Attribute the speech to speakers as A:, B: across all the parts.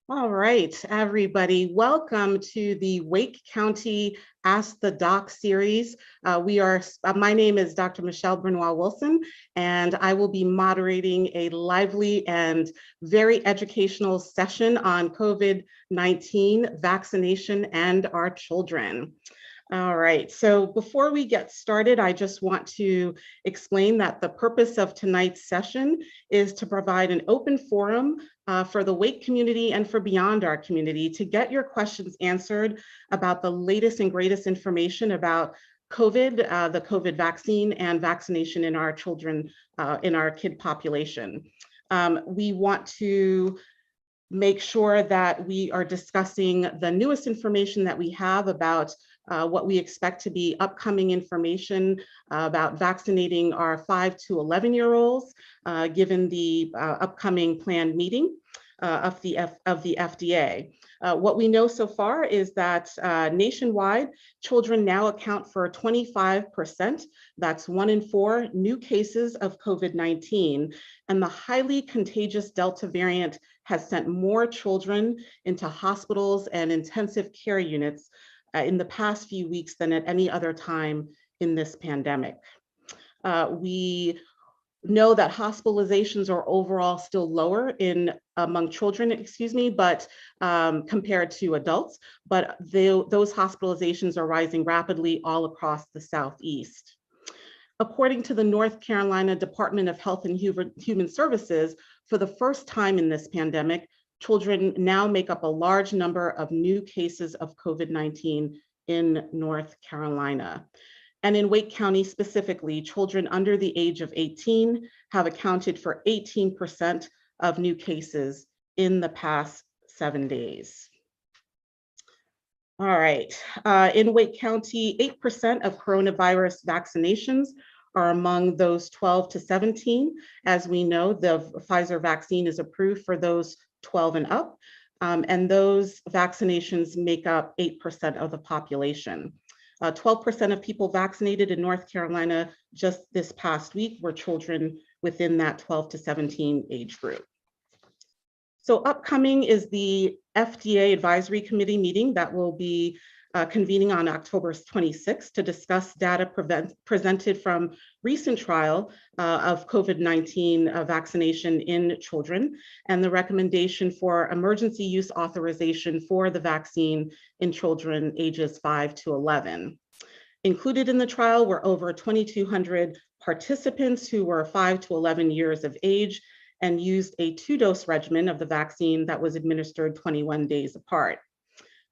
A: All right, everybody, welcome to the Wake County Ask the Doc series. My name is Dr. Michele Benoit Wilson, and I will be moderating a lively and very educational session on COVID-19 vaccination and our children. All right, so before we get started, I just want to explain that the purpose of tonight's session is to provide an open forum for the Wake community and for beyond our community to get your questions answered about the latest and greatest information about COVID, the COVID vaccine and vaccination in our children, in our kid population. We want to make sure that we are discussing the newest information that we have about what we expect to be upcoming information about vaccinating our 5 to 11-year-olds, given the upcoming planned meeting of the FDA. What we know so far is that nationwide, children now account for 25%, that's 1 in 4 new cases of COVID-19, and the highly contagious Delta variant has sent more children into hospitals and intensive care units in the past few weeks than at any other time in this pandemic. We know that hospitalizations are overall still lower among children, but compared to adults, but those hospitalizations are rising rapidly all across the Southeast. According to the North Carolina Department of Health and Human Services, for the first time in this pandemic, children now make up a large number of new cases of COVID-19 in North Carolina. And in Wake County specifically, children under the age of 18 have accounted for 18% of new cases in the past 7 days. All right, in Wake County, 8% of coronavirus vaccinations are among those 12 to 17. As we know, the Pfizer vaccine is approved for those 12 and up, and those vaccinations make up 8% of the population. 12% of people vaccinated in North Carolina just this past week were children within that 12 to 17 age group. So upcoming is the FDA Advisory Committee meeting that will be convening on October 26th to discuss data presented from recent trial of COVID-19 vaccination in children and the recommendation for emergency use authorization for the vaccine in children ages 5 to 11. Included in the trial were over 2,200 participants who were 5 to 11 years of age and used a 2-dose regimen of the vaccine that was administered 21 days apart.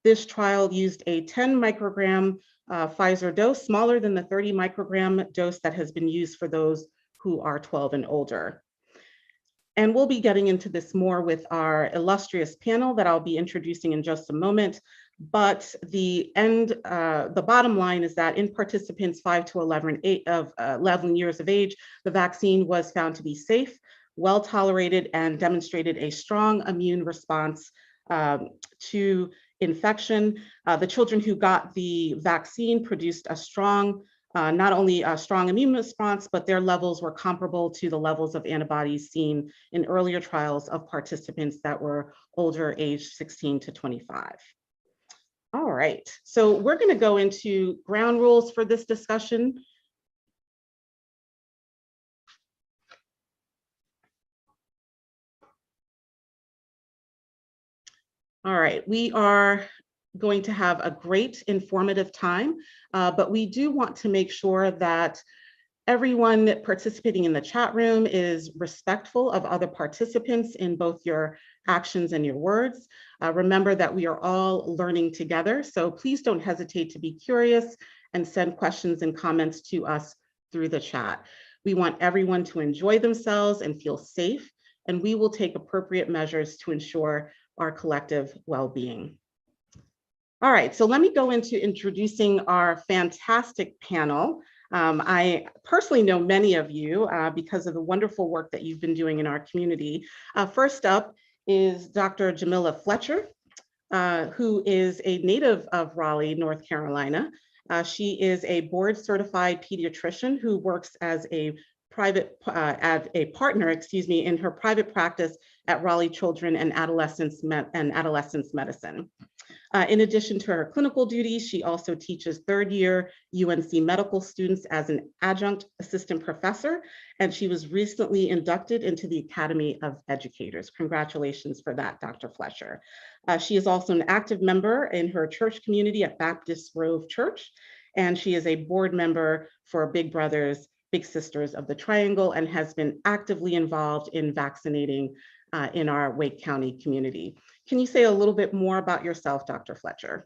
A: This trial used a 10 microgram Pfizer dose, smaller than the 30 microgram dose that has been used for those who are 12 and older. And we'll be getting into this more with our illustrious panel that I'll be introducing in just a moment. But the bottom line is that in participants 5 to 11 years of age, the vaccine was found to be safe, well tolerated, and demonstrated a strong immune response to infection. The children who got the vaccine produced a strong, not only a strong immune response, but their levels were comparable to the levels of antibodies seen in earlier trials of participants that were older, aged 16 to 25. All right, so we're going to go into ground rules for this discussion. All right, we are going to have a great informative time, but we do want to make sure that everyone participating in the chat room is respectful of other participants in both your actions and your words. Remember that we are all learning together, so please don't hesitate to be curious and send questions and comments to us through the chat. We want everyone to enjoy themselves and feel safe, and we will take appropriate measures to ensure our collective well-being. All right, so let me go into introducing our fantastic panel. I personally know many of you because of the wonderful work that you've been doing in our community. First up is Dr. Jamila Fletcher, who is a native of Raleigh, North Carolina. She is a board-certified pediatrician who works as a partner in her private practice at Raleigh Children and Adolescents Medicine. In addition to her clinical duties, she also teaches third-year UNC medical students as an adjunct assistant professor, and she was recently inducted into the Academy of Educators. Congratulations for that, Dr. Fletcher. She is also an active member in her church community at Baptist Grove Church, and she is a board member for Big Brothers Big Sisters of the Triangle and has been actively involved in vaccinating in our Wake County community. Can you say a little bit more about yourself, Dr. Fletcher?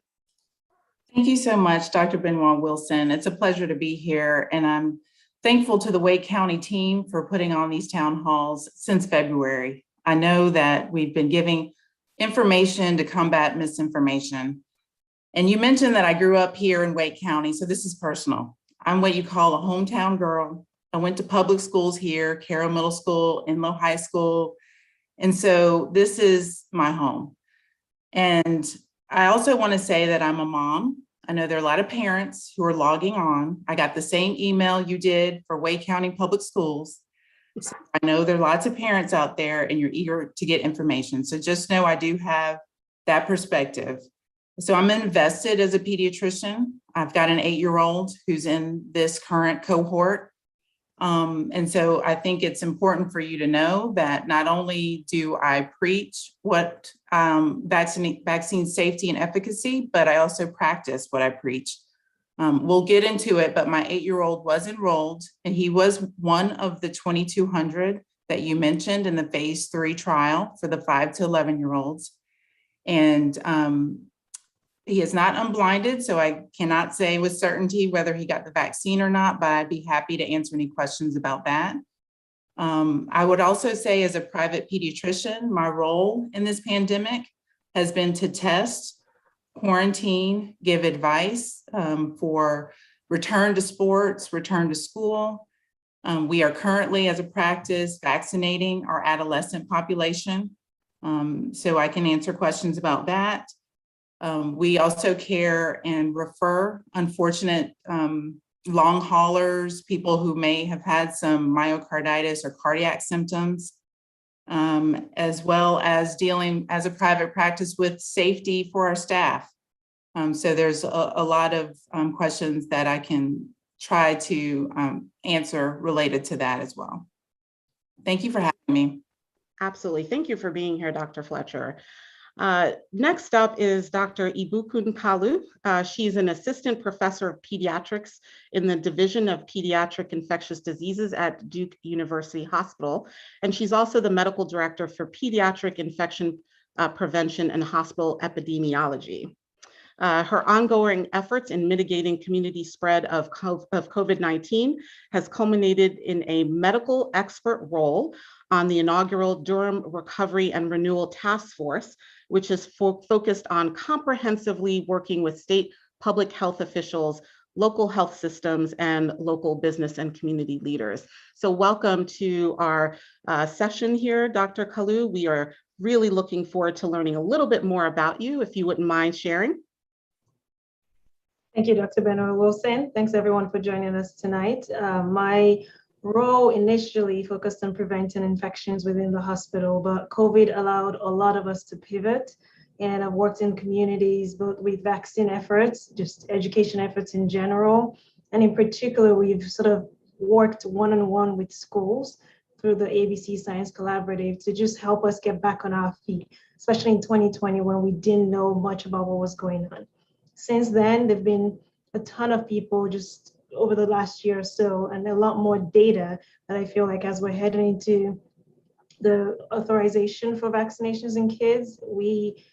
B: Thank you so much, Dr. Benoit Wilson. It's a pleasure to be here, and I'm thankful to the Wake County team for putting on these town halls since February. I know that we've been giving information to combat misinformation. And you mentioned that I grew up here in Wake County, so this is personal. I'm what you call a hometown girl. I went to public schools here, Carroll Middle School, Enloe High School. And so this is my home. And I also want to say that I'm a mom. I know there are a lot of parents who are logging on. I got the same email you did for Wake County Public Schools. So I know there are lots of parents out there and you're eager to get information. So just know I do have that perspective. So I'm invested as a pediatrician. I've got an 8-year-old who's in this current cohort. And so I think it's important for you to know that not only do I preach what vaccine safety and efficacy, but I also practice what I preach. We'll get into it, but my 8-year-old was enrolled and he was one of the 2,200 that you mentioned in the phase 3 trial for the 5 to 11-year-olds. And he is not unblinded, so I cannot say with certainty whether he got the vaccine or not, but I'd be happy to answer any questions about that. I would also say as a private pediatrician, my role in this pandemic has been to test, quarantine, give advice for return to sports, return to school. We are currently, as a practice, vaccinating our adolescent population, so I can answer questions about that. We also care and refer unfortunate long haulers, people who may have had some myocarditis or cardiac symptoms, as well as dealing as a private practice with safety for our staff. So there's a lot of questions that I can try to answer related to that as well. Thank you for having me.
A: Absolutely. Thank you for being here, Dr. Fletcher. Next up is Dr. Ibukun Kalu. She's an assistant professor of pediatrics in the Division of Pediatric Infectious Diseases at Duke University Hospital. And she's also the medical director for pediatric infection prevention and hospital epidemiology. Her ongoing efforts in mitigating community spread of COVID-19 has culminated in a medical expert role on the inaugural Durham Recovery and Renewal Task Force, which is focused on comprehensively working with state public health officials, local health systems, and local business and community leaders. So welcome to our session here, Dr. Kalu. We are really looking forward to learning a little bit more about you, if you wouldn't mind sharing.
C: Thank you, Dr. Benoit Wilson. Thanks everyone for joining us tonight. My role initially focused on preventing infections within the hospital, but COVID allowed a lot of us to pivot. And I've worked in communities, both with vaccine efforts, just education efforts in general. And in particular, we've sort of worked one-on-one with schools through the ABC Science Collaborative to just help us get back on our feet, especially in 2020 when we didn't know much about what was going on. Since then, there've been a ton of people just over the last year or so, and a lot more data that I feel like as we're heading into the authorization for vaccinations in kids, we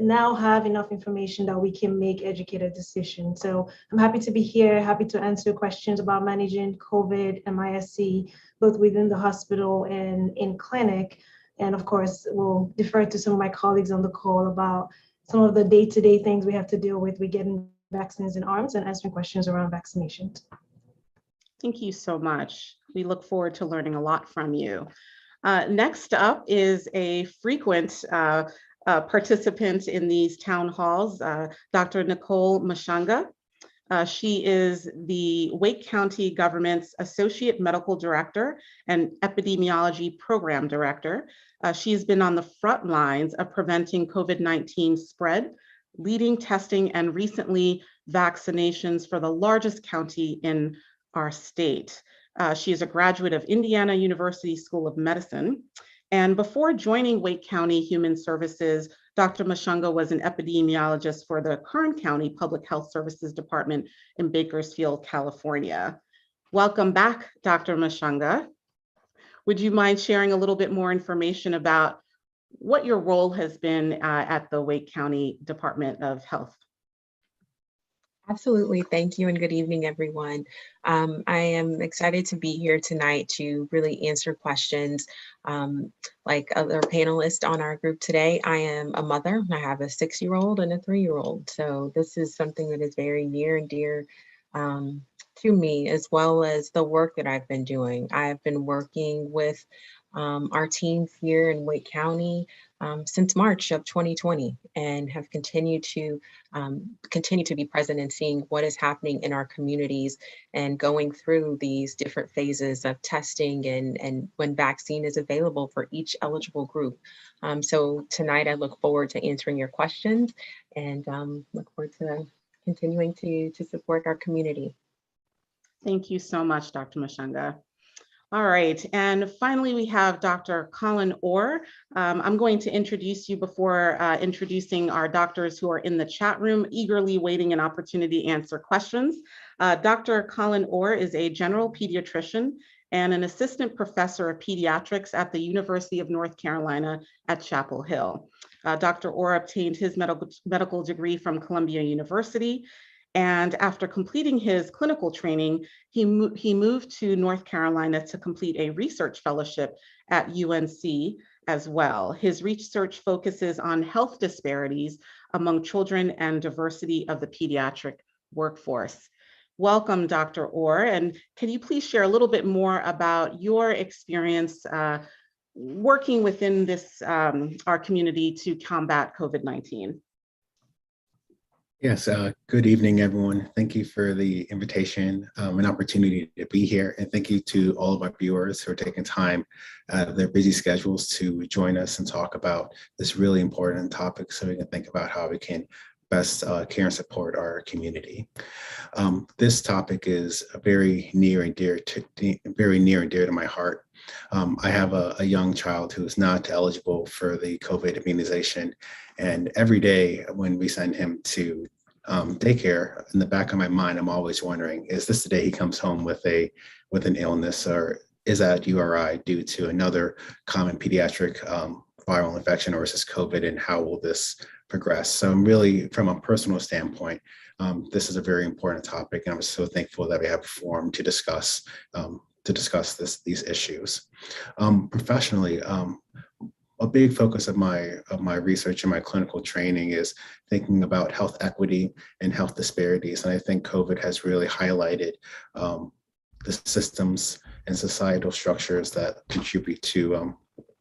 C: now have enough information that we can make educated decisions. So I'm happy to be here, happy to answer questions about managing COVID and MISC, both within the hospital and in clinic. And of course, we'll defer to some of my colleagues on the call about some of the day-to-day things we have to deal with getting vaccines in arms and answering questions around vaccinations.
A: Thank you so much. We look forward to learning a lot from you. Next up is a frequent participant in these town halls, Dr. Nicole Mashonga. She is the Wake County Government's Associate Medical Director and Epidemiology Program Director. She has been on the front lines of preventing COVID-19 spread, leading testing, and recently vaccinations for the largest county in our state. She is a graduate of Indiana University School of Medicine. And before joining Wake County Human Services, Dr. Mushonga was an epidemiologist for the Kern County Public Health Services Department in Bakersfield, California. Welcome back, Dr. Mushonga. Would you mind sharing a little bit more information about what your role has been at the Wake County Department of Health?
D: Absolutely. Thank you and good evening, everyone. I am excited to be here tonight to really answer questions. Like other panelists on our group today, I am a mother. I have a 6-year-old and a 3-year-old. So this is something that is very near and dear to me, as well as the work that I've been doing. I have been working with our teams here in Wake County since March of 2020 and have continued to be present and seeing what is happening in our communities and going through these different phases of testing and when vaccine is available for each eligible group. So tonight I look forward to answering your questions and look forward to continuing to support our community.
A: Thank you so much, Dr. Mushonga. All right, and finally we have Dr. Colin Orr. I'm going to introduce you before introducing our doctors who are in the chat room, eagerly waiting an opportunity to answer questions. Dr. Colin Orr is a general pediatrician and an assistant professor of pediatrics at the University of North Carolina at Chapel Hill. Dr. Orr obtained his medical degree from Columbia University. And after completing his clinical training, he moved to North Carolina to complete a research fellowship at UNC as well. His research focuses on health disparities among children and diversity of the pediatric workforce. Welcome, Dr. Orr, and can you please share a little bit more about your experience working within this, our community to combat COVID-19?
E: Yes, good evening, everyone. Thank you for the invitation and opportunity to be here. And thank you to all of our viewers who are taking time out of their busy schedules to join us and talk about this really important topic so we can think about how we can best care and support our community. This topic is very near and dear to my heart. I have a young child who is not eligible for the COVID immunization. And every day when we send him to daycare, in the back of my mind, I'm always wondering, is this the day he comes home with an illness, or is that URI due to another common pediatric viral infection, or is this COVID, and how will this progress? So I'm really, from a personal standpoint, this is a very important topic, and I'm so thankful that we have a forum to discuss these issues. Professionally, a big focus of my research and my clinical training is thinking about health equity and health disparities. And I think COVID has really highlighted the systems and societal structures that contribute to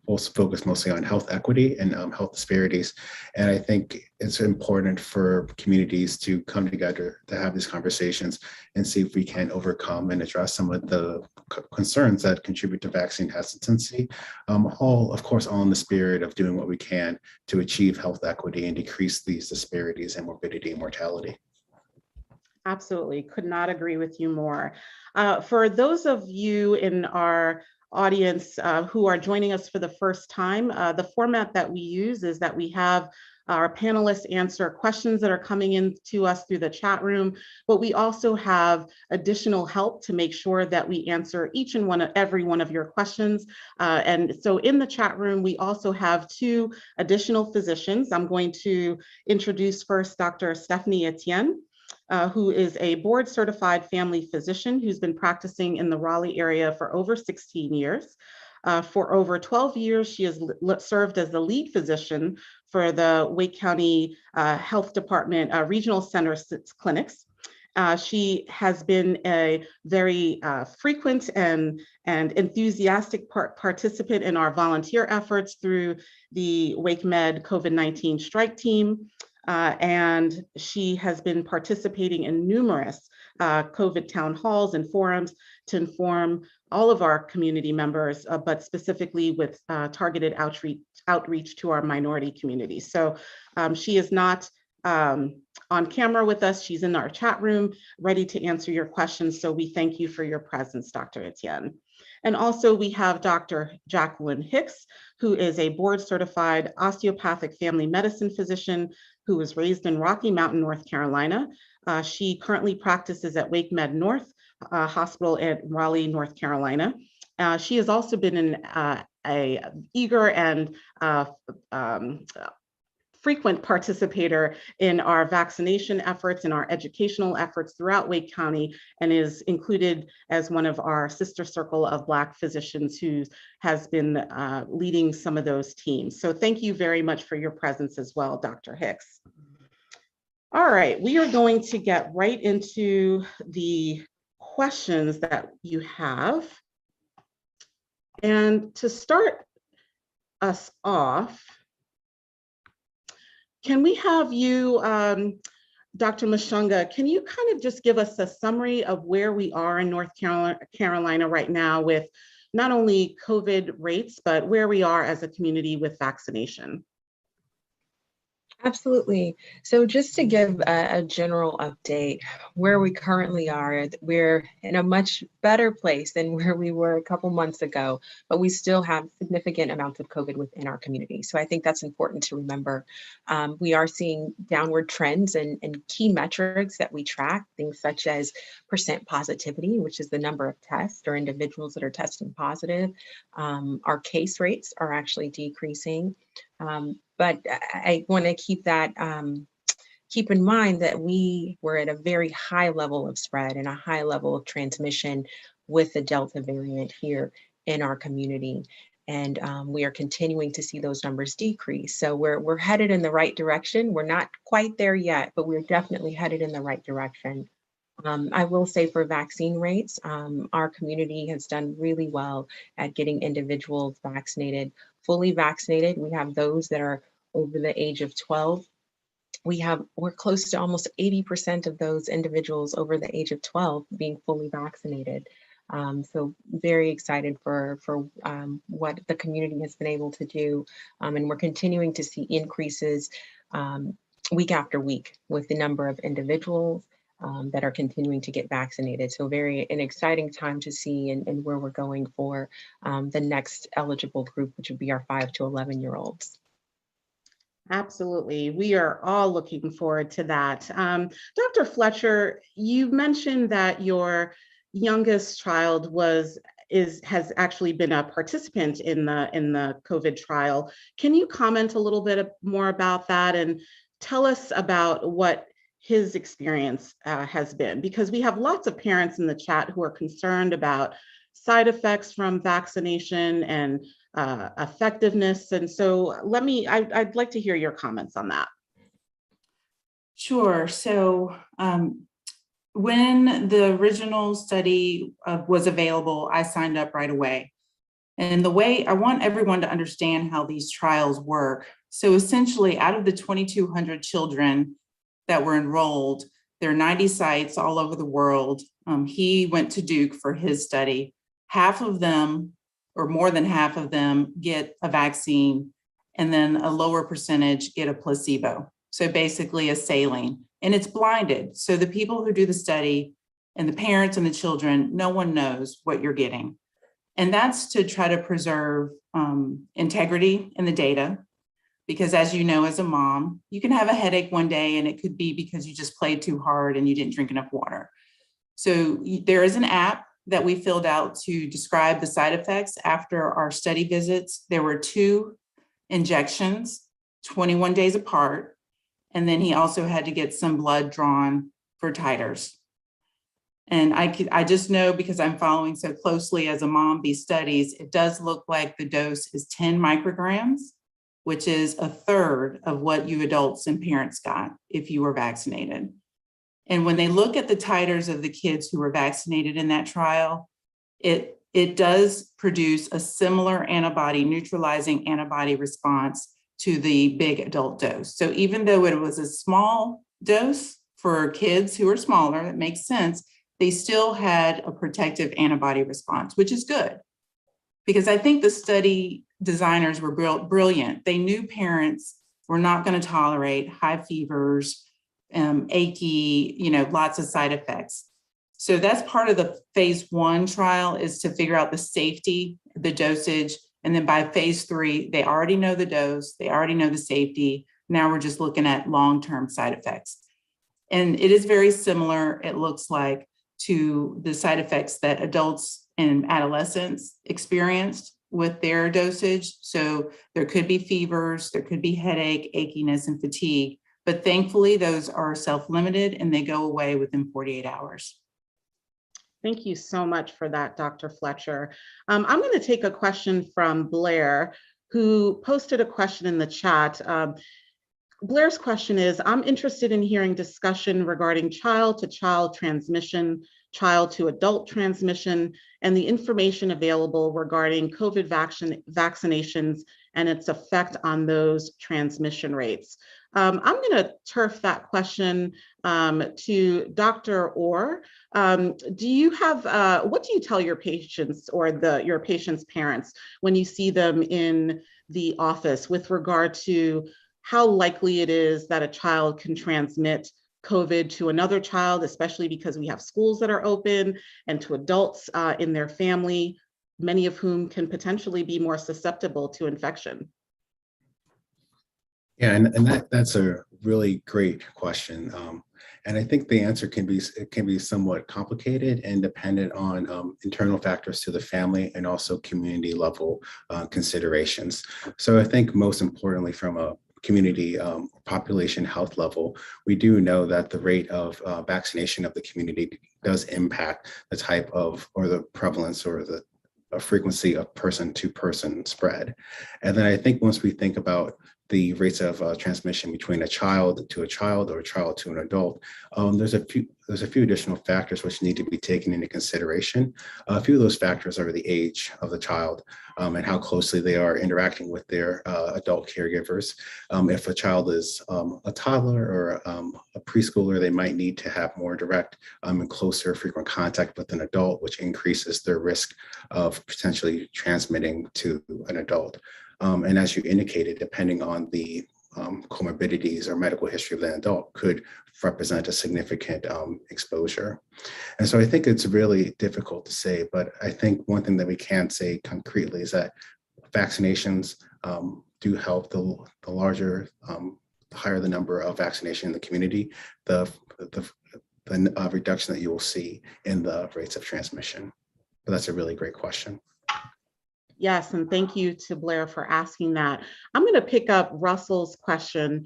E: also focus mostly on health equity and health disparities. And I think it's important for communities to come together to have these conversations and see if we can overcome and address some of the concerns that contribute to vaccine hesitancy, all in the spirit of doing what we can to achieve health equity and decrease these disparities in morbidity and mortality.
A: Absolutely, could not agree with you more. For those of you in our audience who are joining us for the first time, the format that we use is that we have our panelists answer questions that are coming in to us through the chat room, but we also have additional help to make sure that we answer each and every one of your questions. And so in the chat room, we also have 2 additional physicians. I'm going to introduce first Dr. Stephanie Etienne, who is a board certified family physician who's been practicing in the Raleigh area for over 16 years. For over 12 years, she has served as the lead physician for the Wake County Health Department Regional Center clinics. She has been a very frequent and enthusiastic participant in our volunteer efforts through the Wake Med COVID-19 strike team. and she has been participating in numerous COVID town halls and forums to inform all of our community members, but specifically with targeted outreach to our minority community. So she is not on camera with us. She's in our chat room, ready to answer your questions. So we thank you for your presence, Dr. Etienne. And also we have Dr. Jacqueline Hicks, who is a board certified osteopathic family medicine physician who was raised in Rocky Mountain, North Carolina. She currently practices at Wake Med North Hospital at Raleigh, North Carolina. She has also been a eager and frequent participator in our vaccination efforts and our educational efforts throughout Wake County, and is included as one of our sister circle of Black physicians who has been leading some of those teams. So thank you very much for your presence as well, Dr. Hicks. All right, we are going to get right into the questions that you have. And to start us off, can we have you, Dr. Mushonga, can you kind of just give us a summary of where we are in North Carolina right now with not only COVID rates, but where we are as a community with vaccination?
D: Absolutely. So just to give a general update, where we currently are, we're in a much better place than where we were a couple months ago, but we still have significant amounts of COVID within our community. So I think that's important to remember. We are seeing downward trends in key metrics that we track, things such as percent positivity, which is the number of tests or individuals that are testing positive. Our case rates are actually decreasing. But I want to keep in mind that we were at a very high level of spread and a high level of transmission with the Delta variant here in our community. And we are continuing to see those numbers decrease. So we're headed in the right direction. We're not quite there yet, but we're definitely headed in the right direction. I will say for vaccine rates, our community has done really well at getting individuals vaccinated, fully vaccinated. We have those that are over the age of 12. We're close to almost 80% of those individuals over the age of 12 being fully vaccinated. So very excited for what the community has been able to do. And we're continuing to see increases week after week with the number of individuals that are continuing to get vaccinated. So an exciting time to see and where we're going for the next eligible group, which would be our 5 to 11-year-olds.
A: Absolutely. We are all looking forward to that. Dr. Fletcher, you mentioned that your youngest child has actually been a participant in the COVID trial. Can you comment a little bit more about that and tell us about what his experience has been? Because we have lots of parents in the chat who are concerned about side effects from vaccination and effectiveness. And so I'd like to hear your comments on that.
B: Sure. So when the original study was available, I signed up right away. And the way I want everyone to understand how these trials work. So essentially, out of the 2,200 children that were enrolled, there are 90 sites all over the world. He went to Duke for his study. Half of them, or more than half of them, get a vaccine, and then a lower percentage get a placebo. So basically a saline, and it's blinded. So the people who do the study and the parents and the children, no one knows what you're getting. And that's to try to preserve integrity in the data. Because as you know, as a mom, you can have a headache one day and it could be because you just played too hard and you didn't drink enough water. So there is an app that we filled out to describe the side effects after our study visits. There were 2 injections, 21 days apart. And then he also had to get some blood drawn for titers. And I just know, because I'm following so closely as a mom these studies, it does look like the dose is 10 micrograms, which is a third of what you adults and parents got if you were vaccinated. And when they look at the titers of the kids who were vaccinated in that trial, it does produce a similar neutralizing antibody response to the big adult dose. So even though it was a small dose for kids who are smaller, that makes sense, they still had a protective antibody response, which is good. Because I think the study designers were brilliant. They knew parents were not going to tolerate high fevers, achy, lots of side effects. So that's part of the phase 1 trial, is to figure out the safety, the dosage, and then by phase 3, they already know the dose, they already know the safety. Now we're just looking at long-term side effects. And it is very similar, it looks like, to the side effects that adults and adolescents experienced with their dosage. So there could be fevers, there could be headache, achiness, and fatigue, but thankfully those are self-limited and they go away within 48 hours.
A: Thank you so much for that, Dr. Fletcher. I'm going to take a question from Blair, who posted a question in the chat. Blair's question is, I'm interested in hearing discussion regarding child-to-child transmission, child-to-adult transmission, and the information available regarding COVID vaccinations and its effect on those transmission rates. I'm going to turf that question to Dr. Orr. Do you have, what do you tell your patients or your patients' parents when you see them in the office with regard to how likely it is that a child can transmit COVID to another child, especially because we have schools that are open, and to adults in their family, many of whom can potentially be more susceptible to infection?
E: Yeah, and that's a really great question. And I think the answer can be somewhat complicated and dependent on internal factors to the family and also community level considerations. So I think most importantly, from a community population health level, we do know that the rate of vaccination of the community does impact the type of, or the prevalence, or the frequency of person-to-person spread. And then I think once we think about the rates of transmission between a child to a child or a child to an adult, there's a few additional factors which need to be taken into consideration. A few of those factors are the age of the child and how closely they are interacting with their adult caregivers. If a child is a toddler or a preschooler, they might need to have more direct and closer frequent contact with an adult, which increases their risk of potentially transmitting to an adult. And as you indicated, depending on the comorbidities or medical history of the adult, could represent a significant exposure. And so I think it's really difficult to say, but I think one thing that we can say concretely is that vaccinations do help. The larger, the higher the number of vaccination in the community, the reduction that you will see in the rates of transmission. But that's a really great question.
A: Yes, and thank you to Blair for asking that. I'm going to pick up Russell's question,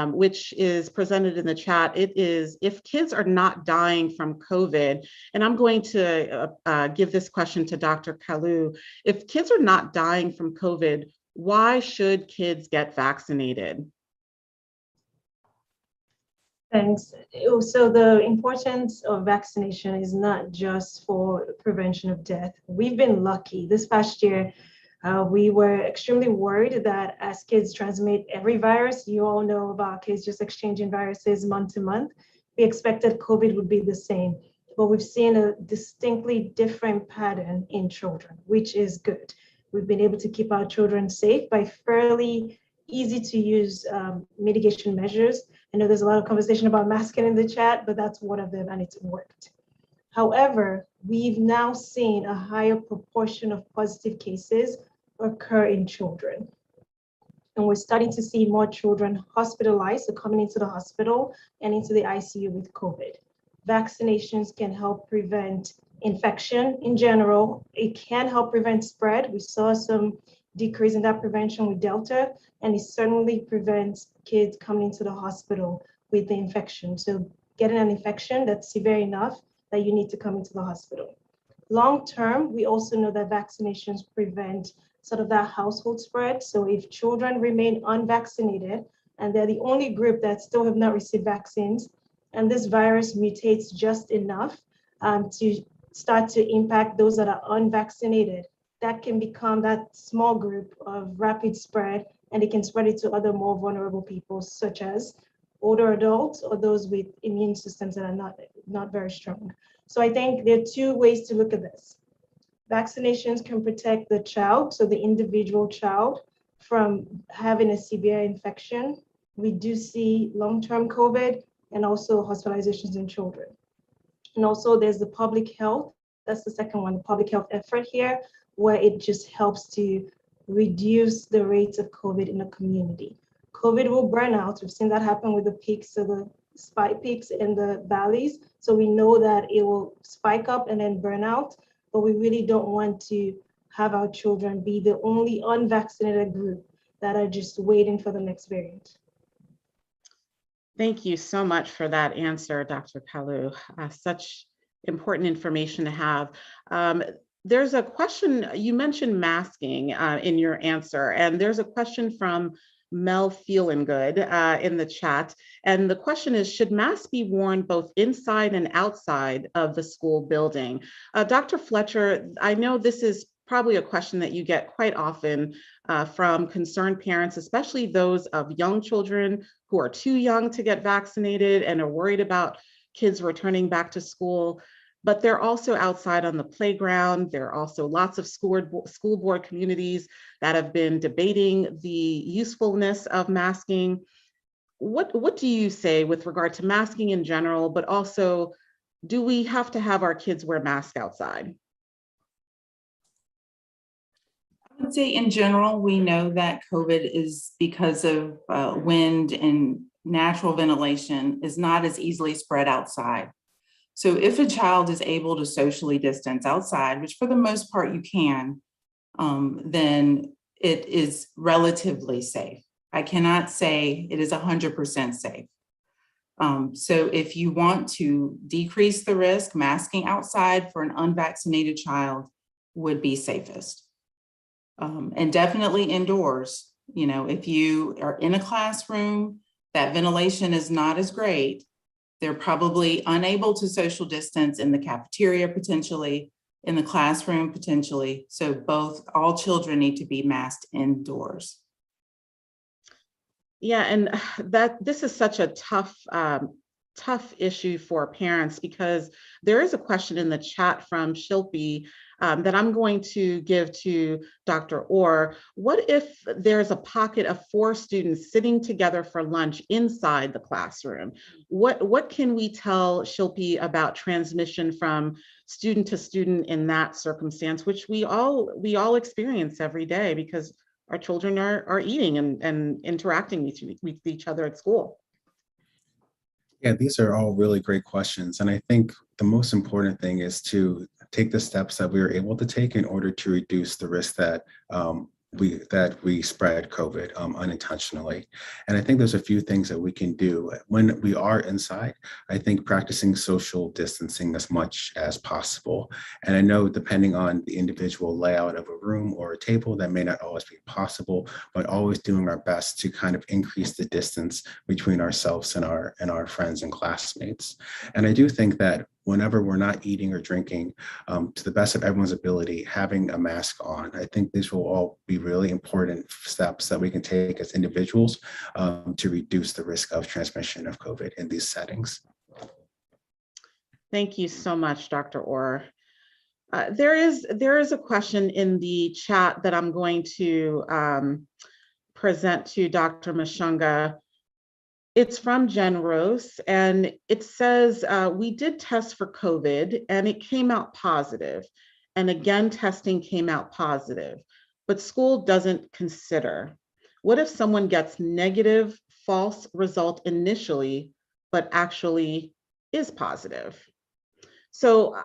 A: which is presented in the chat. It is, if kids are not dying from COVID, and I'm going to give this question to Dr. Kalu. If kids are not dying from COVID, why should kids get vaccinated?
C: Thanks. So the importance of vaccination is not just for prevention of death. We've been lucky. This past year, we were extremely worried that as kids transmit every virus, you all know about kids just exchanging viruses month to month, we expected COVID would be the same. But we've seen a distinctly different pattern in children, which is good. We've been able to keep our children safe by fairly easy to use mitigation measures. I know there's a lot of conversation about masking in the chat, but that's one of them and it's worked. However, we've now seen a higher proportion of positive cases occur in children. And we're starting to see more children hospitalized, so coming into the hospital and into the ICU with COVID. Vaccinations can help prevent infection in general. It can help prevent spread. We saw some decrease in that prevention with Delta, and it certainly prevents kids coming into the hospital with the infection. So getting an infection that's severe enough that you need to come into the hospital. Long term, we also know that vaccinations prevent sort of that household spread. So if children remain unvaccinated and they're the only group that still have not received vaccines, and this virus mutates just enough to start to impact those that are unvaccinated, that can become that small group of rapid spread and they can spread it to other more vulnerable people, such as older adults or those with immune systems that are not very strong. So I think there are two ways to look at this. Vaccinations can protect the child, so the individual child, from having a severe infection. We do see long-term COVID and also hospitalizations in children. And also there's the public health. That's the second one, the public health effort here, where it just helps to reduce the rates of COVID in the community. COVID will burn out. We've seen that happen with the peaks of the spike peaks in the valleys. So we know that it will spike up and then burn out, but we really don't want to have our children be the only unvaccinated group that are just waiting for the next variant.
A: Thank you so much for that answer, Dr. Kalu. Such important information to have. There's a question, you mentioned masking in your answer, and there's a question from Mel Feelingood in the chat. And the question is, should masks be worn both inside and outside of the school building? Dr. Fletcher, I know this is probably a question that you get quite often from concerned parents, especially those of young children who are too young to get vaccinated and are worried about kids returning back to school. But they're also outside on the playground. There are also lots of school board communities that have been debating the usefulness of masking. What do you say with regard to masking in general, but also, do we have to have our kids wear masks outside?
B: I would say in general, we know that COVID is because of wind and natural ventilation is not as easily spread outside. So if a child is able to socially distance outside, which for the most part you can, then it is relatively safe. I cannot say it is 100% safe. So if you want to decrease the risk, masking outside for an unvaccinated child would be safest. And definitely indoors. You know, if you are in a classroom, that ventilation is not as great. They're probably unable to social distance in the cafeteria, potentially, in the classroom, potentially. So all children need to be masked indoors.
A: Yeah, and this is such a tough issue for parents, because there is a question in the chat from Shilpi that I'm going to give to Dr. Orr. What if there's a pocket of 4 students sitting together for lunch inside the classroom? What can we tell Shilpi about transmission from student to student in that circumstance, which we all experience every day because our children are eating and interacting with each other at school?
E: Yeah, these are all really great questions. And I think the most important thing is to take the steps that we were able to take in order to reduce the risk that we spread COVID unintentionally. And I think there's a few things that we can do when we are inside. I think practicing social distancing as much as possible. And I know depending on the individual layout of a room or a table, that may not always be possible, but always doing our best to kind of increase the distance between ourselves and our friends and classmates. And I do think that whenever we're not eating or drinking, to the best of everyone's ability, having a mask on. I think these will all be really important steps that we can take as individuals to reduce the risk of transmission of COVID in these settings.
A: Thank you so much, Dr. Orr. There is a question in the chat that I'm going to present to Dr. Mushonga. It's from Jen Rose, and it says, we did test for COVID and it came out positive. And again, testing came out positive, but school doesn't consider. What if someone gets negative, false result initially, but actually is positive? So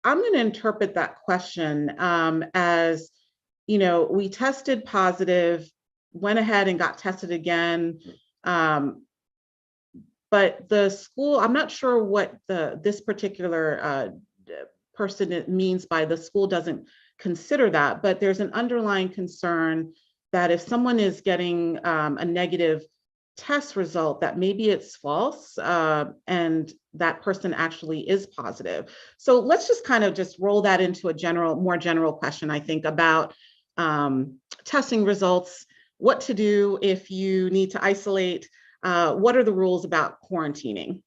A: I'm going to interpret that question as, you know, we tested positive, went ahead and got tested again. But the school, I'm not sure what this particular person means by the school doesn't consider that, but there's an underlying concern that if someone is getting a negative test result, that maybe it's false and that person actually is positive. So let's just kind of just roll that into a more general question, I think, about testing results. what to do if you need to isolate. What are the rules about quarantining?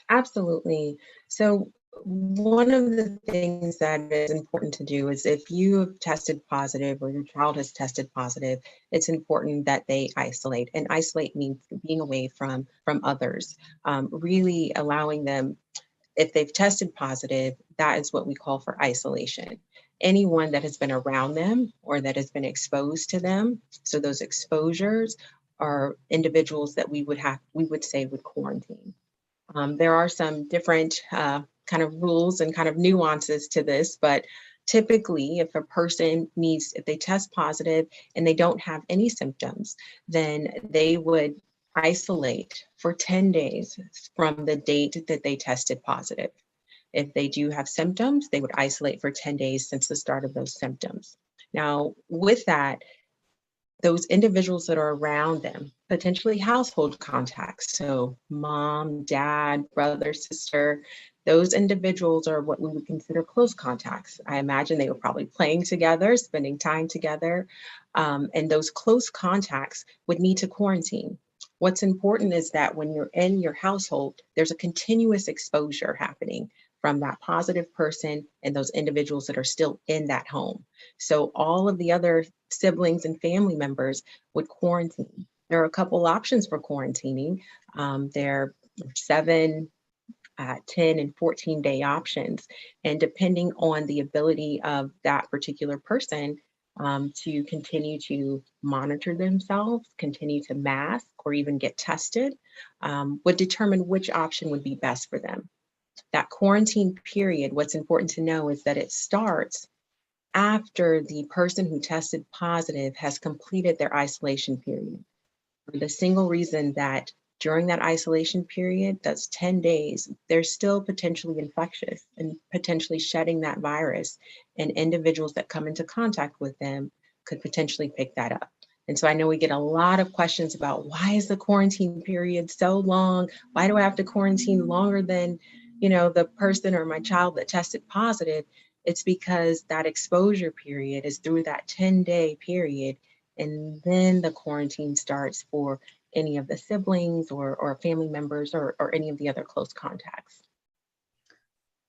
D: Absolutely. So one of the things that is important to do is if you have tested positive or your child has tested positive, it's important that they isolate. And isolate means being away from others, really allowing them, if they've tested positive, that is what we call for isolation. Anyone that has been around them or that has been exposed to them, so those exposures are individuals that we would say would quarantine. There are some different kind of rules and kind of nuances to this, but typically if a person if they test positive and they don't have any symptoms, then they would isolate for 10 days from the date that they tested positive. If they do have symptoms, they would isolate for 10 days since the start of those symptoms. Now, with that, those individuals that are around them, potentially household contacts, so mom, dad, brother, sister, those individuals are what we would consider close contacts. I imagine they were probably playing together, spending time together, and those close contacts would need to quarantine. What's important is that when you're in your household, there's a continuous exposure happening from that positive person and those individuals that are still in that home. So all of the other siblings and family members would quarantine. There are a couple options for quarantining. There are 7, 10, and 14-day options. And depending on the ability of that particular person to continue to monitor themselves, continue to mask, or even get tested, would determine which option would be best for them. That quarantine period, what's important to know is that it starts after the person who tested positive has completed their isolation period. For the single reason that during that isolation period, that's 10 days, they're still potentially infectious and potentially shedding that virus, and individuals that come into contact with them could potentially pick that up. And so I know we get a lot of questions about why is the quarantine period so long? Why do I have to quarantine longer than, the person or my child that tested positive? It's because that exposure period is through that 10-day period, and then the quarantine starts for any of the siblings or family members or any of the other close contacts.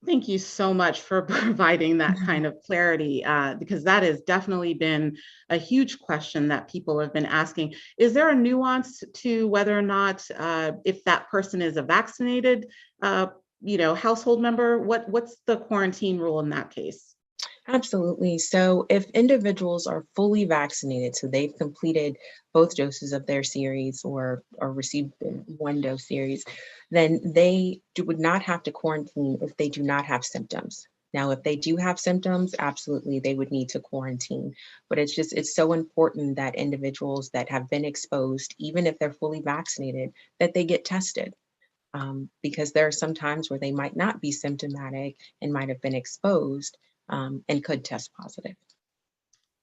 A: Thank you so much for providing that kind of clarity, because that has definitely been a huge question that people have been asking. Is there a nuance to whether or not if that person is a vaccinated household member, what's the quarantine rule in that case?
D: Absolutely. So if individuals are fully vaccinated, so they've completed both doses of their series or received one dose series, then they would not have to quarantine if they do not have symptoms. Now, if they do have symptoms, absolutely, they would need to quarantine. But it's so important that individuals that have been exposed, even if they're fully vaccinated, that they get tested. Because there are some times where they might not be symptomatic and might have been exposed and could test positive.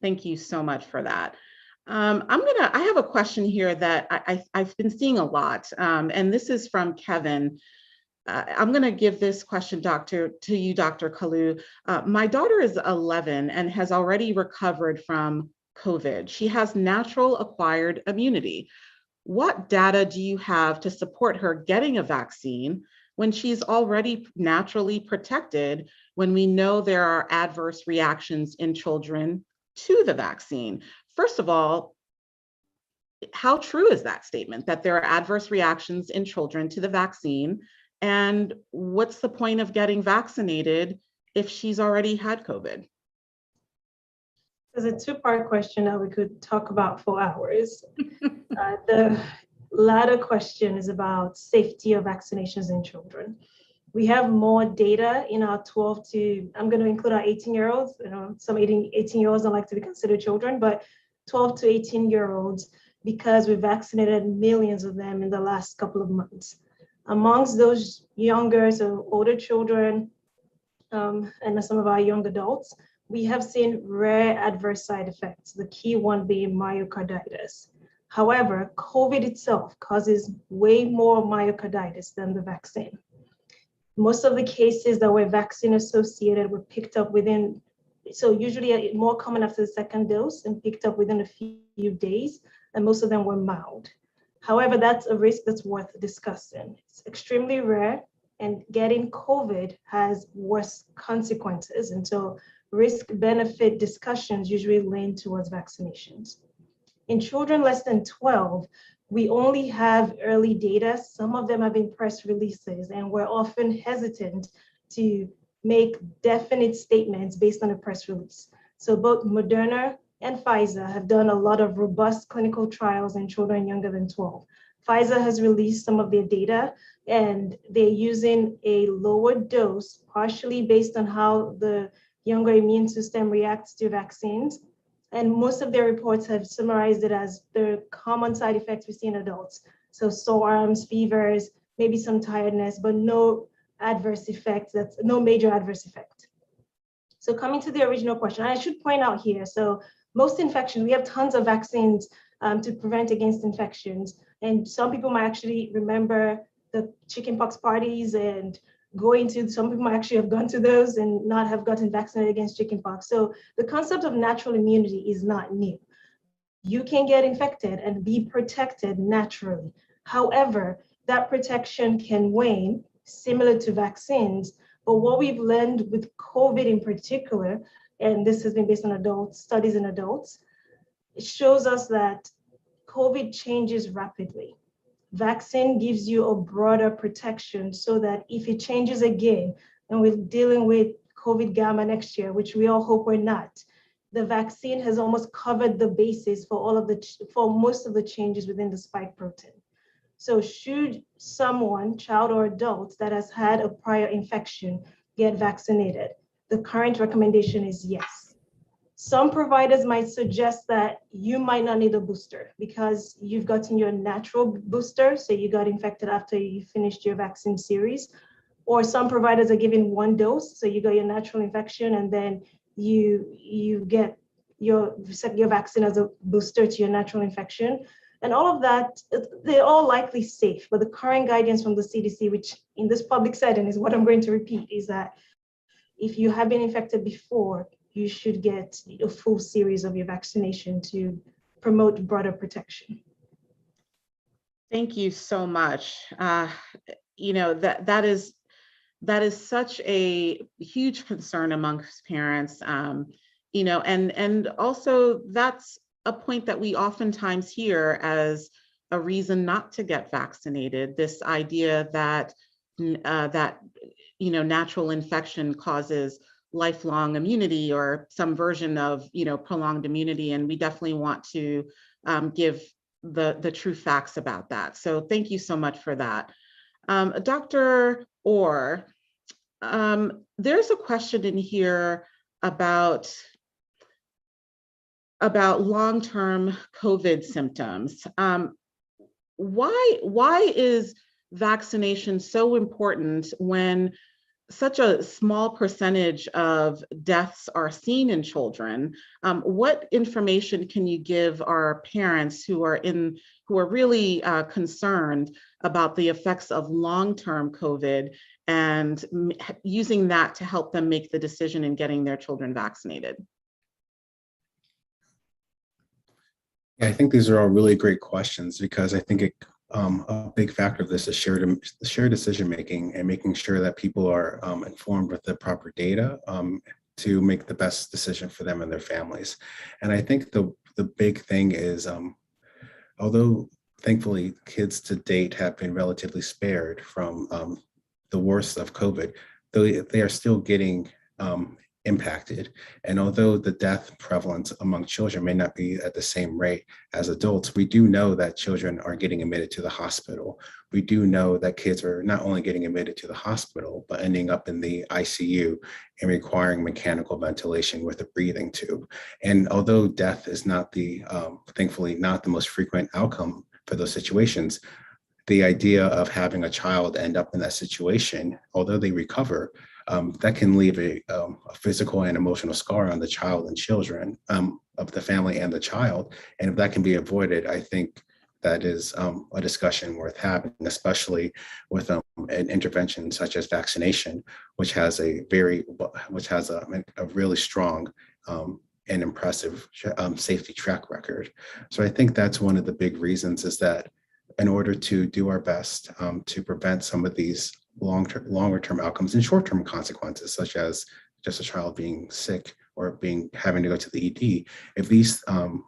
A: Thank you so much for that. I have a question here that I've been seeing a lot, and this is from Kevin. I'm going to give this question, to you, Dr. Kalu. My daughter is 11 and has already recovered from COVID. She has natural acquired immunity. What data do you have to support her getting a vaccine when she's already naturally protected, when we know there are adverse reactions in children to the vaccine? First of all, how true is that statement that there are adverse reactions in children to the vaccine? And what's the point of getting vaccinated if she's already had COVID?
C: There's a two-part question that we could talk about for hours. The latter question is about safety of vaccinations in children. We have more data in our 12 to, I'm going to include our 18-year-olds. Some 18-year-olds don't like to be considered children, but 12 to 18-year-olds, because we vaccinated millions of them in the last couple of months. Amongst those younger, so older children, and some of our young adults, we have seen rare adverse side effects, the key one being myocarditis. However, COVID itself causes way more myocarditis than the vaccine. Most of the cases that were vaccine associated were picked up within So usually more common after the second dose and picked up within a few days, and most of them were mild. However, that's a risk that's worth discussing. It's extremely rare, and getting COVID has worse consequences. And so risk-benefit discussions usually lean towards vaccinations. In children less than 12, we only have early data. Some of them have been press releases, and we're often hesitant to make definite statements based on a press release. So both Moderna and Pfizer have done a lot of robust clinical trials in children younger than 12. Pfizer has released some of their data, and they're using a lower dose, partially based on how the younger immune system reacts to vaccines. And most of their reports have summarized it as the common side effects we see in adults. So sore arms, fevers, maybe some tiredness, but no adverse effects, that's no major adverse effect. So coming to the original question, I should point out here, so most infections, we have tons of vaccines to prevent against infections. And some people might actually remember the chickenpox parties and some people might actually have gone to those and not have gotten vaccinated against chickenpox. So the concept of natural immunity is not new. You can get infected and be protected naturally. However, that protection can wane, similar to vaccines. But what we've learned with COVID in particular, and this has been based on adults, studies in adults, it shows us that COVID changes rapidly. Vaccine gives you a broader protection so that if it changes again, and we're dealing with COVID gamma next year, which we all hope we're not, the vaccine has almost covered the basis for most of the changes within the spike protein. So should someone, child or adult, that has had a prior infection get vaccinated? The current recommendation is yes. Some providers might suggest that you might not need a booster because you've gotten your natural booster, so you got infected after you finished your vaccine series. Or some providers are giving one dose, so you got your natural infection and then you get your vaccine as a booster to your natural infection. And all of that, they're all likely safe, but the current guidance from the CDC, which in this public setting is what I'm going to repeat, is that if you have been infected before, you should get a full series of your vaccination to promote broader protection.
A: Thank you so much. That is such a huge concern amongst parents, and also that's a point that we oftentimes hear as a reason not to get vaccinated. This idea that natural infection causes lifelong immunity or some version of prolonged immunity, and we definitely want to give the true facts about that. So thank you so much for that. Dr. Orr, there's a question in here about long-term COVID symptoms. Why is vaccination so important when such a small percentage of deaths are seen in children? What information can you give our parents who are really concerned about the effects of long-term COVID and using that to help them make the decision in getting their children vaccinated?
E: Yeah, I think these are all really great questions because I think a big factor of this is shared decision making and making sure that people are informed with the proper data to make the best decision for them and their families. And I think the big thing is, although thankfully kids to date have been relatively spared from the worst of COVID, they are still getting impacted. And although the death prevalence among children may not be at the same rate as adults, we do know that children are getting admitted to the hospital. We do know that kids are not only getting admitted to the hospital, but ending up in the ICU and requiring mechanical ventilation with a breathing tube. And although death is not thankfully not the most frequent outcome for those situations, the idea of having a child end up in that situation, although they recover, that can leave a physical and emotional scar on the child and children of the family and the child. And if that can be avoided, I think that is a discussion worth having, especially with an intervention such as vaccination, which has a really strong and impressive safety track record. So I think that's one of the big reasons, is that in order to do our best to prevent some of these longer term outcomes and short-term consequences, such as just a child being sick or having to go to the ED, if these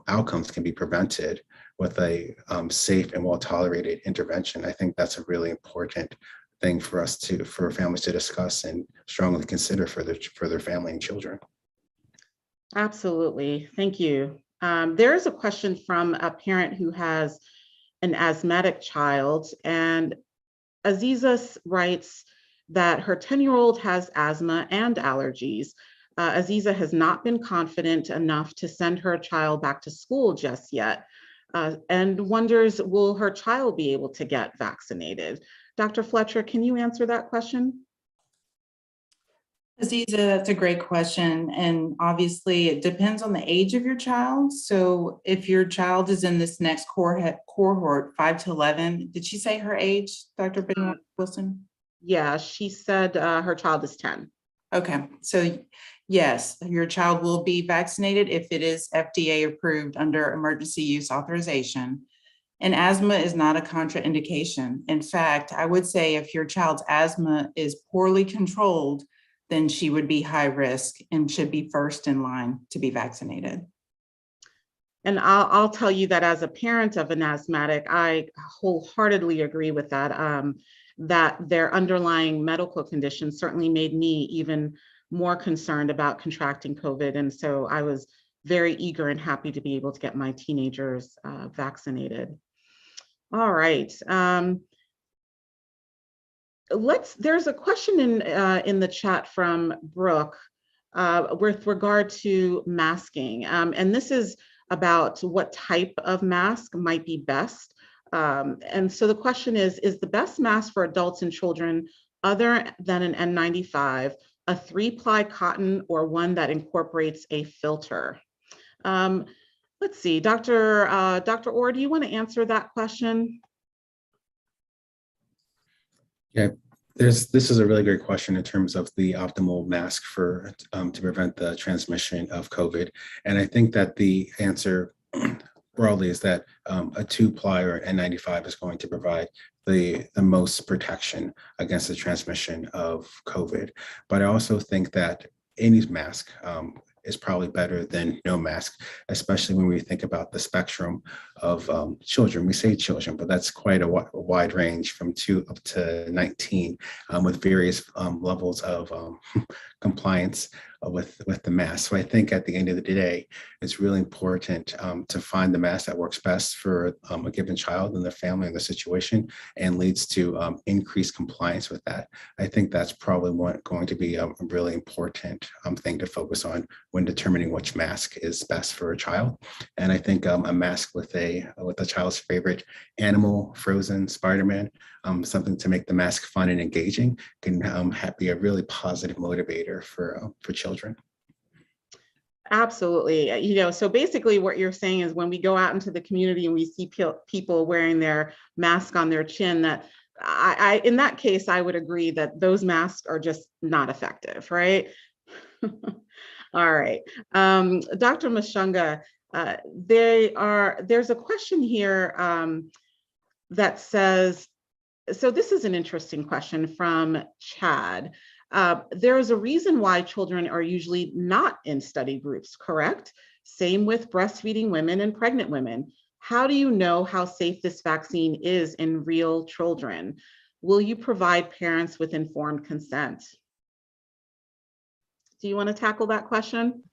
E: outcomes can be prevented with a safe and well-tolerated intervention, I think that's a really important thing for families to discuss and strongly consider for their family and children.
A: Absolutely, thank you. There is a question from a parent who has an asthmatic child, and Aziza writes that her 10-year-old has asthma and allergies. Aziza has not been confident enough to send her child back to school just yet, and wonders, will her child be able to get vaccinated? Dr. Fletcher, can you answer that question?
B: Aziza, that's a great question. And obviously it depends on the age of your child. So if your child is in this next cohort, 5 to 11, did she say her age, Dr. Benoit Wilson?
A: Yeah, she said her child is 10.
B: Okay, so yes, your child will be vaccinated if it is FDA approved under emergency use authorization. And asthma is not a contraindication. In fact, I would say if your child's asthma is poorly controlled, then she would be high risk and should be first in line to be vaccinated.
A: And I'll tell you that as a parent of an asthmatic, I wholeheartedly agree with that, that their underlying medical condition certainly made me even more concerned about contracting COVID. And so I was very eager and happy to be able to get my teenagers vaccinated. All right. There's a question in the chat from Brooke with regard to masking. And this is about what type of mask might be best. And so the question is the best mask for adults and children other than an N95 a 3-ply cotton or one that incorporates a filter? Let's see, Dr. Orr, do you want to answer that question?
E: Yeah, this is a really great question in terms of the optimal mask for to prevent the transmission of COVID. And I think that the answer broadly is that a 2-ply or N95 is going to provide the most protection against the transmission of COVID. But I also think that any mask is probably better than no mask, especially when we think about the spectrum of children. We say children, but that's quite a wide range from 2 up to 19 with various levels of compliance with the mask. So I think at the end of the day, it's really important to find the mask that works best for a given child and their family and the situation and leads to increased compliance with that. I think that's probably going to be a really important thing to focus on when determining which mask is best for a child. And I think a mask with a child's favorite animal, Frozen, Spider-Man, something to make the mask fun and engaging can be a really positive motivator for children.
A: Absolutely. You know, so basically what you're saying is when we go out into the community and we see people wearing their mask on their chin, that in that case, I would agree that those masks are just not effective, right? All right. Dr. Mushonga, there's a question here that says, so this is an interesting question from Chad. There is a reason why children are usually not in study groups, correct? Same with breastfeeding women and pregnant women. How do you know how safe this vaccine is in real children? Will you provide parents with informed consent? Do you want to tackle that question?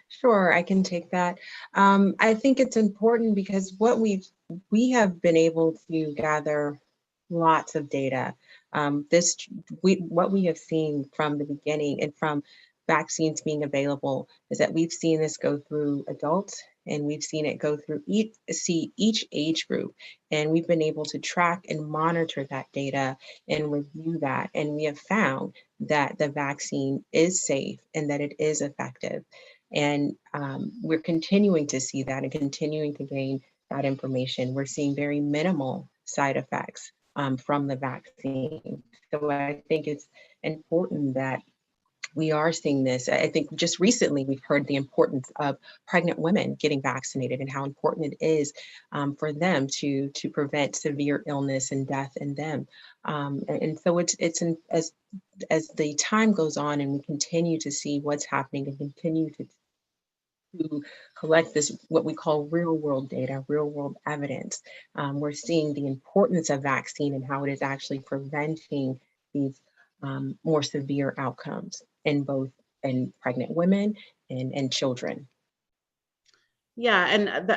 D: Sure, I can take that. I think it's important because what we have been able to gather lots of data. What we have seen from the beginning and from vaccines being available is that we've seen this go through adults and we've seen it go through each age group. And we've been able to track and monitor that data and review that. And we have found that the vaccine is safe and that it is effective. And we're continuing to see that and continuing to gain that information. We're seeing very minimal side effects from the vaccine. So I think it's important that we are seeing this. I think just recently we've heard the importance of pregnant women getting vaccinated and how important it is for them to prevent severe illness and death in them. And so as the time goes on and we continue to see what's happening and continue to collect this, what we call real world data, real world evidence, we're seeing the importance of vaccine and how it is actually preventing these more severe outcomes in pregnant women and children.
A: Yeah, and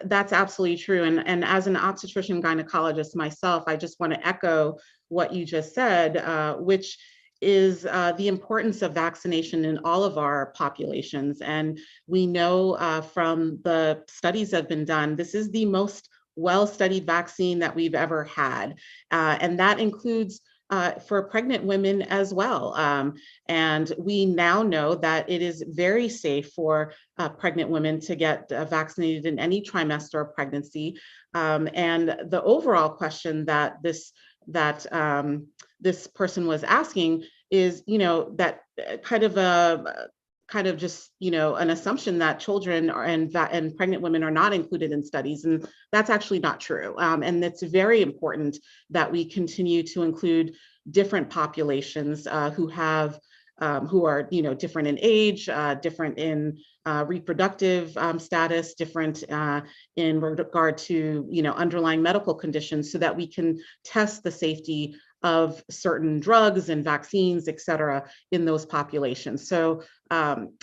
A: that's absolutely true. And as an obstetrician gynecologist myself, I just want to echo what you just said, which is the importance of vaccination in all of our populations. And we know from the studies that have been done, this is the most well-studied vaccine that we've ever had. And that includes for pregnant women as well. And we now know that it is very safe for pregnant women to get vaccinated in any trimester of pregnancy. And the overall question that this person was asking is, that kind of just, an assumption that children and pregnant women are not included in studies, and that's actually not true. And it's very important that we continue to include different populations who are, different in age, different in reproductive status, different in regard to, underlying medical conditions, so that we can test the safety of certain drugs and vaccines, et cetera, in those populations. So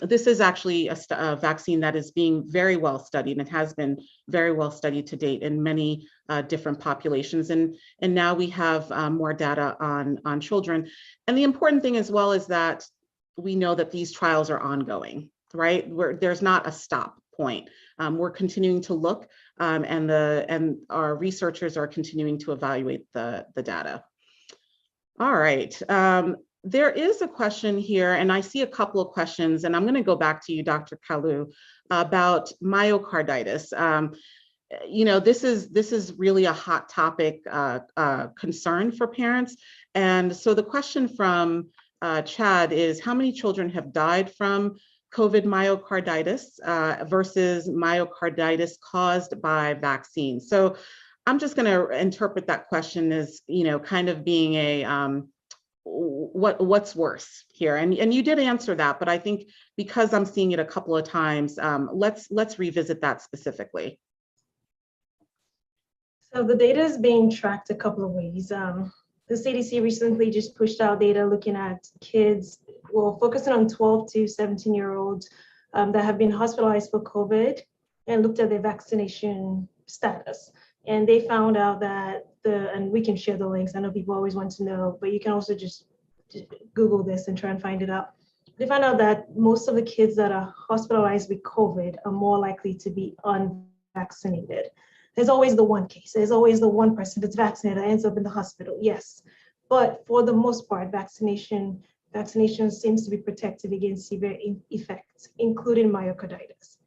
A: this is actually a vaccine that is being very well studied and has been very well studied to date in many different populations. And now we have more data on children. And the important thing as well is that we know that these trials are ongoing, right? There's not a stop point. We're continuing to look and our researchers are continuing to evaluate the data. All right. There is a question here, and I see a couple of questions, and I'm going to go back to you, Dr. Kalu, about myocarditis. This is really a hot topic concern for parents. And so the question from Chad is, how many children have died from COVID myocarditis versus myocarditis caused by vaccines? So I'm just going to interpret that question as, kind of being a what's worse here, and you did answer that, but I think because I'm seeing it a couple of times, let's revisit that specifically.
C: So the data is being tracked a couple of ways. The CDC recently just pushed out data looking at kids, focusing on 12 to 17-year-olds that have been hospitalized for COVID, and looked at their vaccination status. And they found out that and we can share the links. I know people always want to know, but you can also just Google this and try and find it out. They found out that most of the kids that are hospitalized with COVID are more likely to be unvaccinated. There's always the one case. There's always the one person that's vaccinated that ends up in the hospital. Yes, but for the most part, vaccination seems to be protective against severe effects, including myocarditis.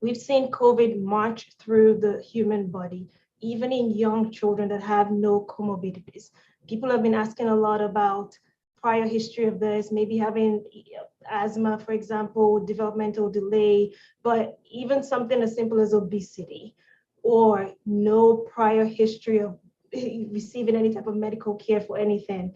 C: We've seen COVID march through the human body, even in young children that have no comorbidities. People have been asking a lot about prior history of this, maybe having asthma, for example, developmental delay, but even something as simple as obesity or no prior history of receiving any type of medical care for anything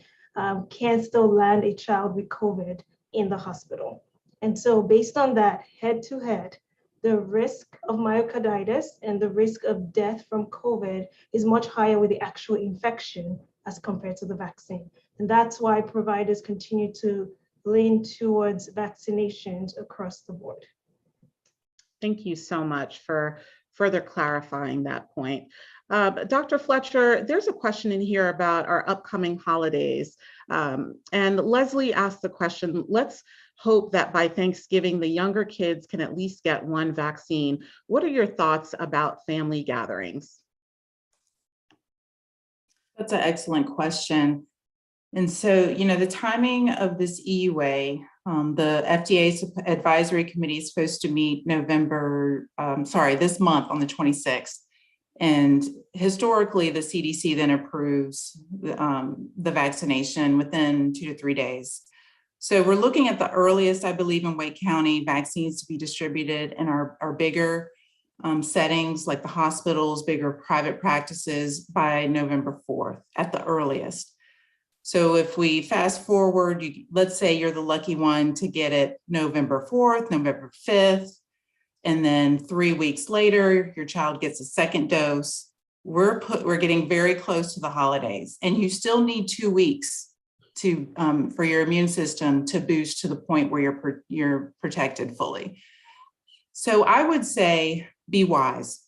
C: can still land a child with COVID in the hospital. And so based on that, head to head, the risk of myocarditis and the risk of death from COVID is much higher with the actual infection as compared to the vaccine. And that's why providers continue to lean towards vaccinations across the board.
A: Thank you so much for further clarifying that point. Dr. Fletcher, there's a question in here about our upcoming holidays. And Leslie asked the question, let's hope that by Thanksgiving, the younger kids can at least get one vaccine. What are your thoughts about family gatherings?
B: That's an excellent question. And so, the timing of this EUA The FDA's advisory committee is supposed to meet this month on the 26th. And historically, the CDC then approves the vaccination within 2 to 3 days. So we're looking at the earliest, I believe, in Wake County vaccines to be distributed in our bigger settings like the hospitals, bigger private practices by November 4th at the earliest. So if we fast forward, let's say you're the lucky one to get it November 4th, November 5th, and then 3 weeks later, your child gets a second dose. We're getting very close to the holidays, and you still need 2 weeks to for your immune system to boost to the point where you're protected fully. So I would say be wise.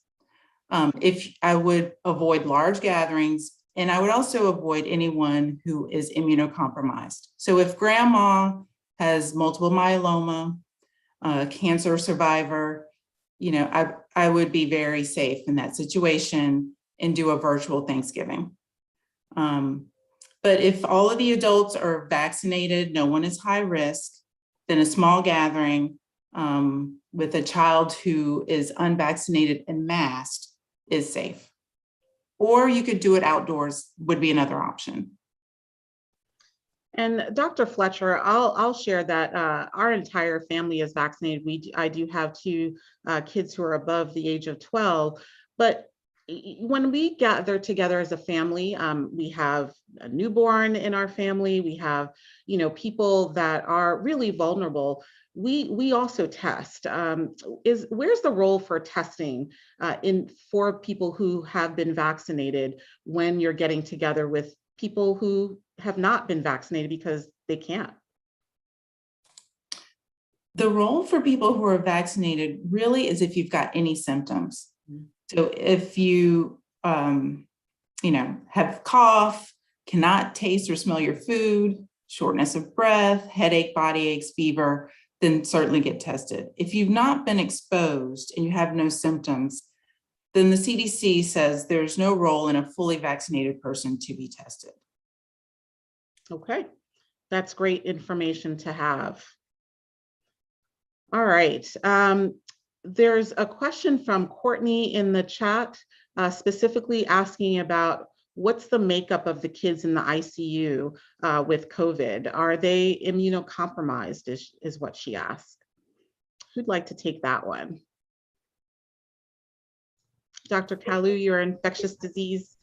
B: If I would avoid large gatherings, and I would also avoid anyone who is immunocompromised. So if grandma has multiple myeloma, cancer survivor, I would be very safe in that situation and do a virtual Thanksgiving. But if all of the adults are vaccinated, no one is high risk, then a small gathering with a child who is unvaccinated and masked is safe. Or you could do it outdoors, would be another option.
A: And Dr. Fletcher, I'll share that our entire family is vaccinated. I do have 2 kids who are above the age of 12, but when we gather together as a family, we have a newborn in our family, we have, people that are really vulnerable. We also test. Where's the role for testing for people who have been vaccinated when you're getting together with people who have not been vaccinated because they can't?
B: The role for people who are vaccinated really is if you've got any symptoms. So if you, have cough, cannot taste or smell your food, shortness of breath, headache, body aches, fever, then certainly get tested. If you've not been exposed and you have no symptoms, then the CDC says there's no role in a fully vaccinated person to be tested.
A: Okay, that's great information to have. All right. There's a question from Courtney in the chat, specifically asking about what's the makeup of the kids in the ICU with COVID? Are they immunocompromised is what she asked. Who'd like to take that one? Dr. Kalu, you're infectious disease.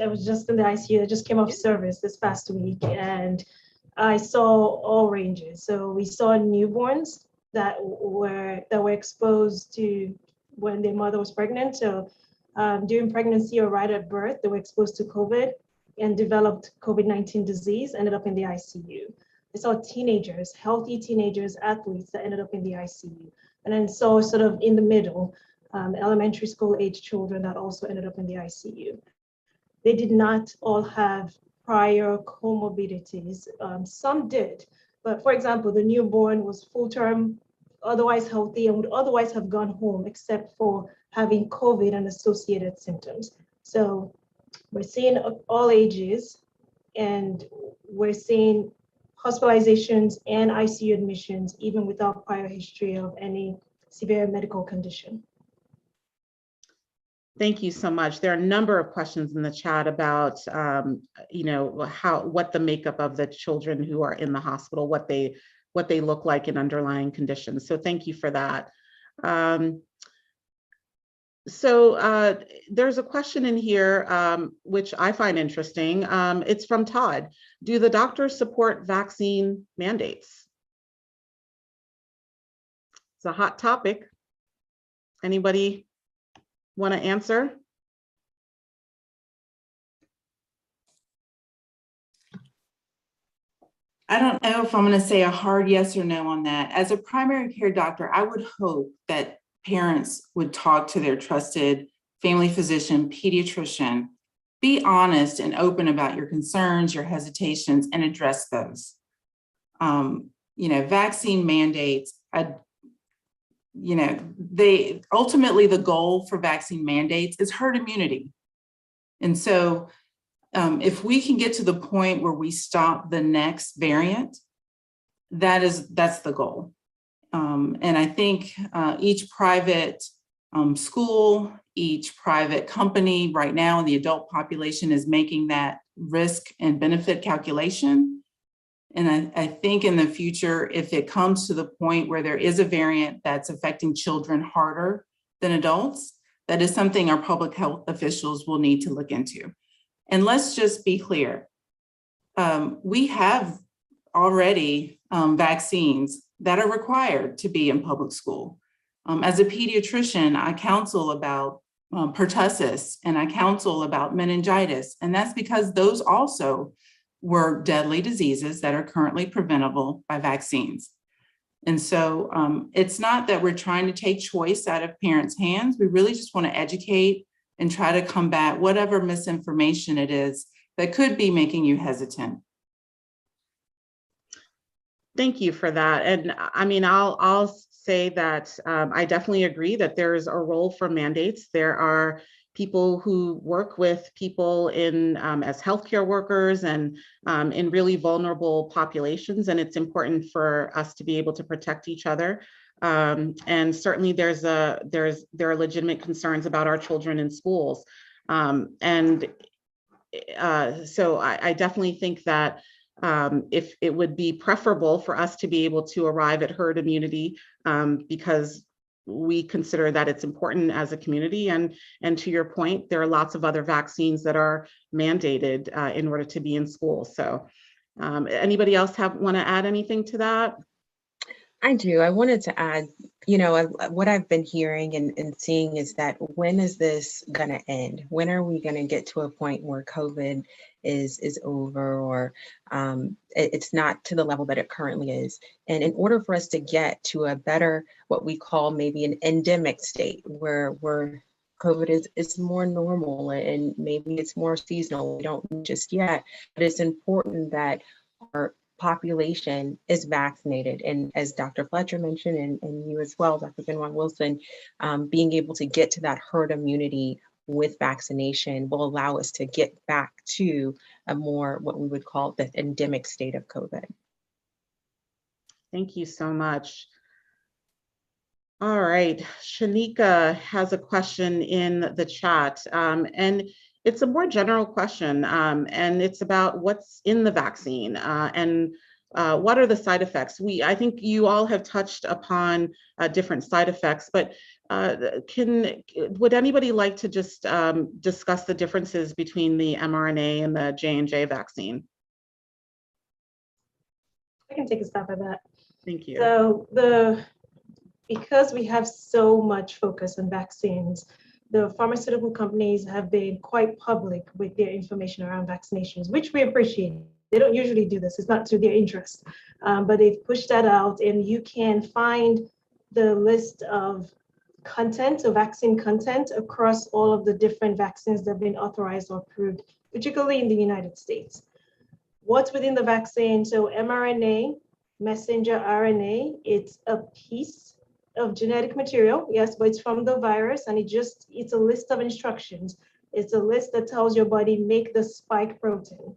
C: I was just in the ICU. I just came off service this past week, and I saw all ranges. So we saw newborns that were exposed to when their mother was pregnant. So during pregnancy or right at birth, they were exposed to COVID and developed COVID-19 disease, ended up in the ICU. I saw teenagers, healthy teenagers, athletes that ended up in the ICU. And then saw sort of in the middle, elementary school age children that also ended up in the ICU. They did not all have prior comorbidities. Some did, but for example, the newborn was full term, otherwise healthy, and would otherwise have gone home except for having COVID and associated symptoms. So we're seeing all ages, and we're seeing hospitalizations and ICU admissions, even without prior history of any severe medical condition.
A: Thank you so much. There are a number of questions in the chat about, what the makeup of the children who are in the hospital, what they look like in underlying conditions. So thank you for that. So there's a question in here, which I find interesting. It's from Todd. Do the doctors support vaccine mandates? It's a hot topic. Anybody want to answer?
B: I don't know if I'm going to say a hard yes or no on that. As a primary care doctor, I would hope that parents would talk to their trusted family physician, pediatrician, be honest and open about your concerns, your hesitations, and address those. Vaccine mandates, ultimately the goal for vaccine mandates is herd immunity. And so if we can get to the point where we stop the next variant, that's the goal. And I think each private school, each private company right now in the adult population is making that risk and benefit calculation. And I think in the future, if it comes to the point where there is a variant that's affecting children harder than adults, that is something our public health officials will need to look into. And let's just be clear. We have already vaccines that are required to be in public school. As a pediatrician, I counsel about pertussis and I counsel about meningitis. And that's because those also were deadly diseases that are currently preventable by vaccines. And so it's not that we're trying to take choice out of parents' hands. We really just want to educate and try to combat whatever misinformation it is that could be making you hesitant.
A: Thank you for that. And I mean, I'll say that I definitely agree that there's a role for mandates. There are people who work with people in as healthcare workers and in really vulnerable populations, and it's important for us to be able to protect each other. And certainly there are legitimate concerns about our children in schools. So I definitely think that if it would be preferable for us to be able to arrive at herd immunity because we consider that it's important as a community. And to your point, there are lots of other vaccines that are mandated in order to be in school. So anybody else want to add anything to that?
D: I do. I wanted to add, what I've been hearing and seeing is that when is this going to end? When are we going to get to a point where COVID is over or it's not to the level that it currently is? And in order for us to get to a better, what we call maybe an endemic state where COVID is more normal and maybe it's more seasonal, we don't know just yet, but it's important that our population is vaccinated. And as Dr. Fletcher mentioned, and you as well, Dr. Benoit Wilson, being able to get to that herd immunity with vaccination will allow us to get back to a more, what we would call the endemic state of COVID.
A: Thank you so much. All right, Shanika has a question in the chat, and it's a more general question, and it's about what's in the vaccine and what are the side effects. I think you all have touched upon different side effects, but would anybody like to just discuss the differences between the mRNA and the J&J vaccine?
C: I can take a stab at that.
A: Thank you.
C: So because we have so much focus on vaccines, the pharmaceutical companies have been quite public with their information around vaccinations, which we appreciate. They don't usually do this, it's not to their interest, but they've pushed that out, and you can find the list of content, of vaccine content across all of the different vaccines that have been authorized or approved, particularly in the United States. What's within the vaccine? So mRNA, messenger RNA, it's a piece of genetic material, yes, but it's from the virus, and it's a list of instructions. It's a list that tells your body make the spike protein.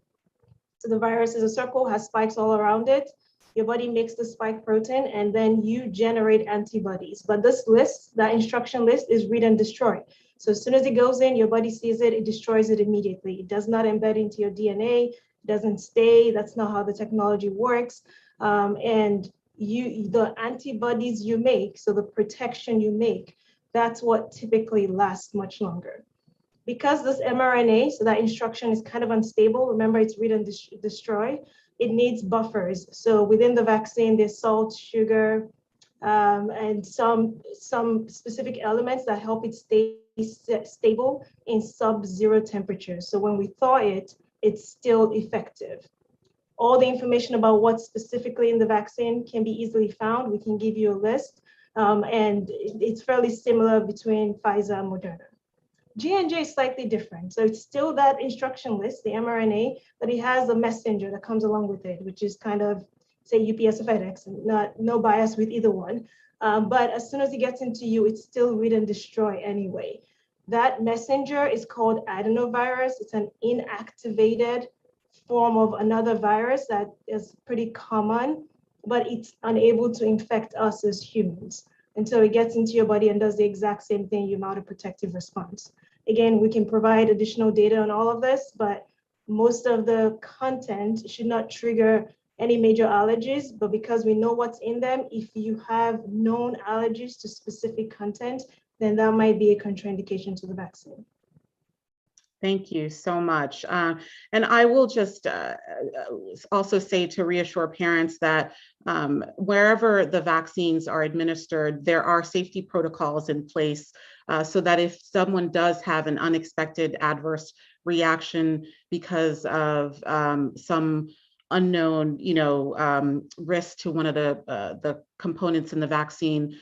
C: So the virus is a circle, has spikes all around it. Your body makes the spike protein, and then you generate antibodies. But this list, that instruction list, is read and destroy. So as soon as it goes in, your body sees it, it destroys it immediately. It does not embed into your DNA, it doesn't stay. That's not how the technology works. And the antibodies you make, so the protection you make, that's what typically lasts much longer. Because this mRNA, so that instruction is kind of unstable, remember it's read and destroy, it needs buffers. So within the vaccine, there's salt, sugar, and some specific elements that help it stay stable in sub-zero temperatures. So when we thaw it, it's still effective. All the information about what's specifically in the vaccine can be easily found. We can give you a list, and it's fairly similar between Pfizer and Moderna. J&J is slightly different. So it's still that instruction list, the mRNA, but it has a messenger that comes along with it, which is kind of, say, UPS or FedEx, no bias with either one. But as soon as it gets into you, it's still read and destroy anyway. That messenger is called adenovirus. It's an inactivated form of another virus that is pretty common but it's unable to infect us as humans. And so it gets into your body and does the exact same thing, you mount a protective response. Again, we can provide additional data on all of this, but most of the content should not trigger any major allergies, but because we know what's in them, if you have known allergies to specific content, then that might be a contraindication to the vaccine.
A: Thank you so much. And I will just also say to reassure parents that wherever the vaccines are administered, there are safety protocols in place so that if someone does have an unexpected adverse reaction because of some unknown, risk to one of the components in the vaccine,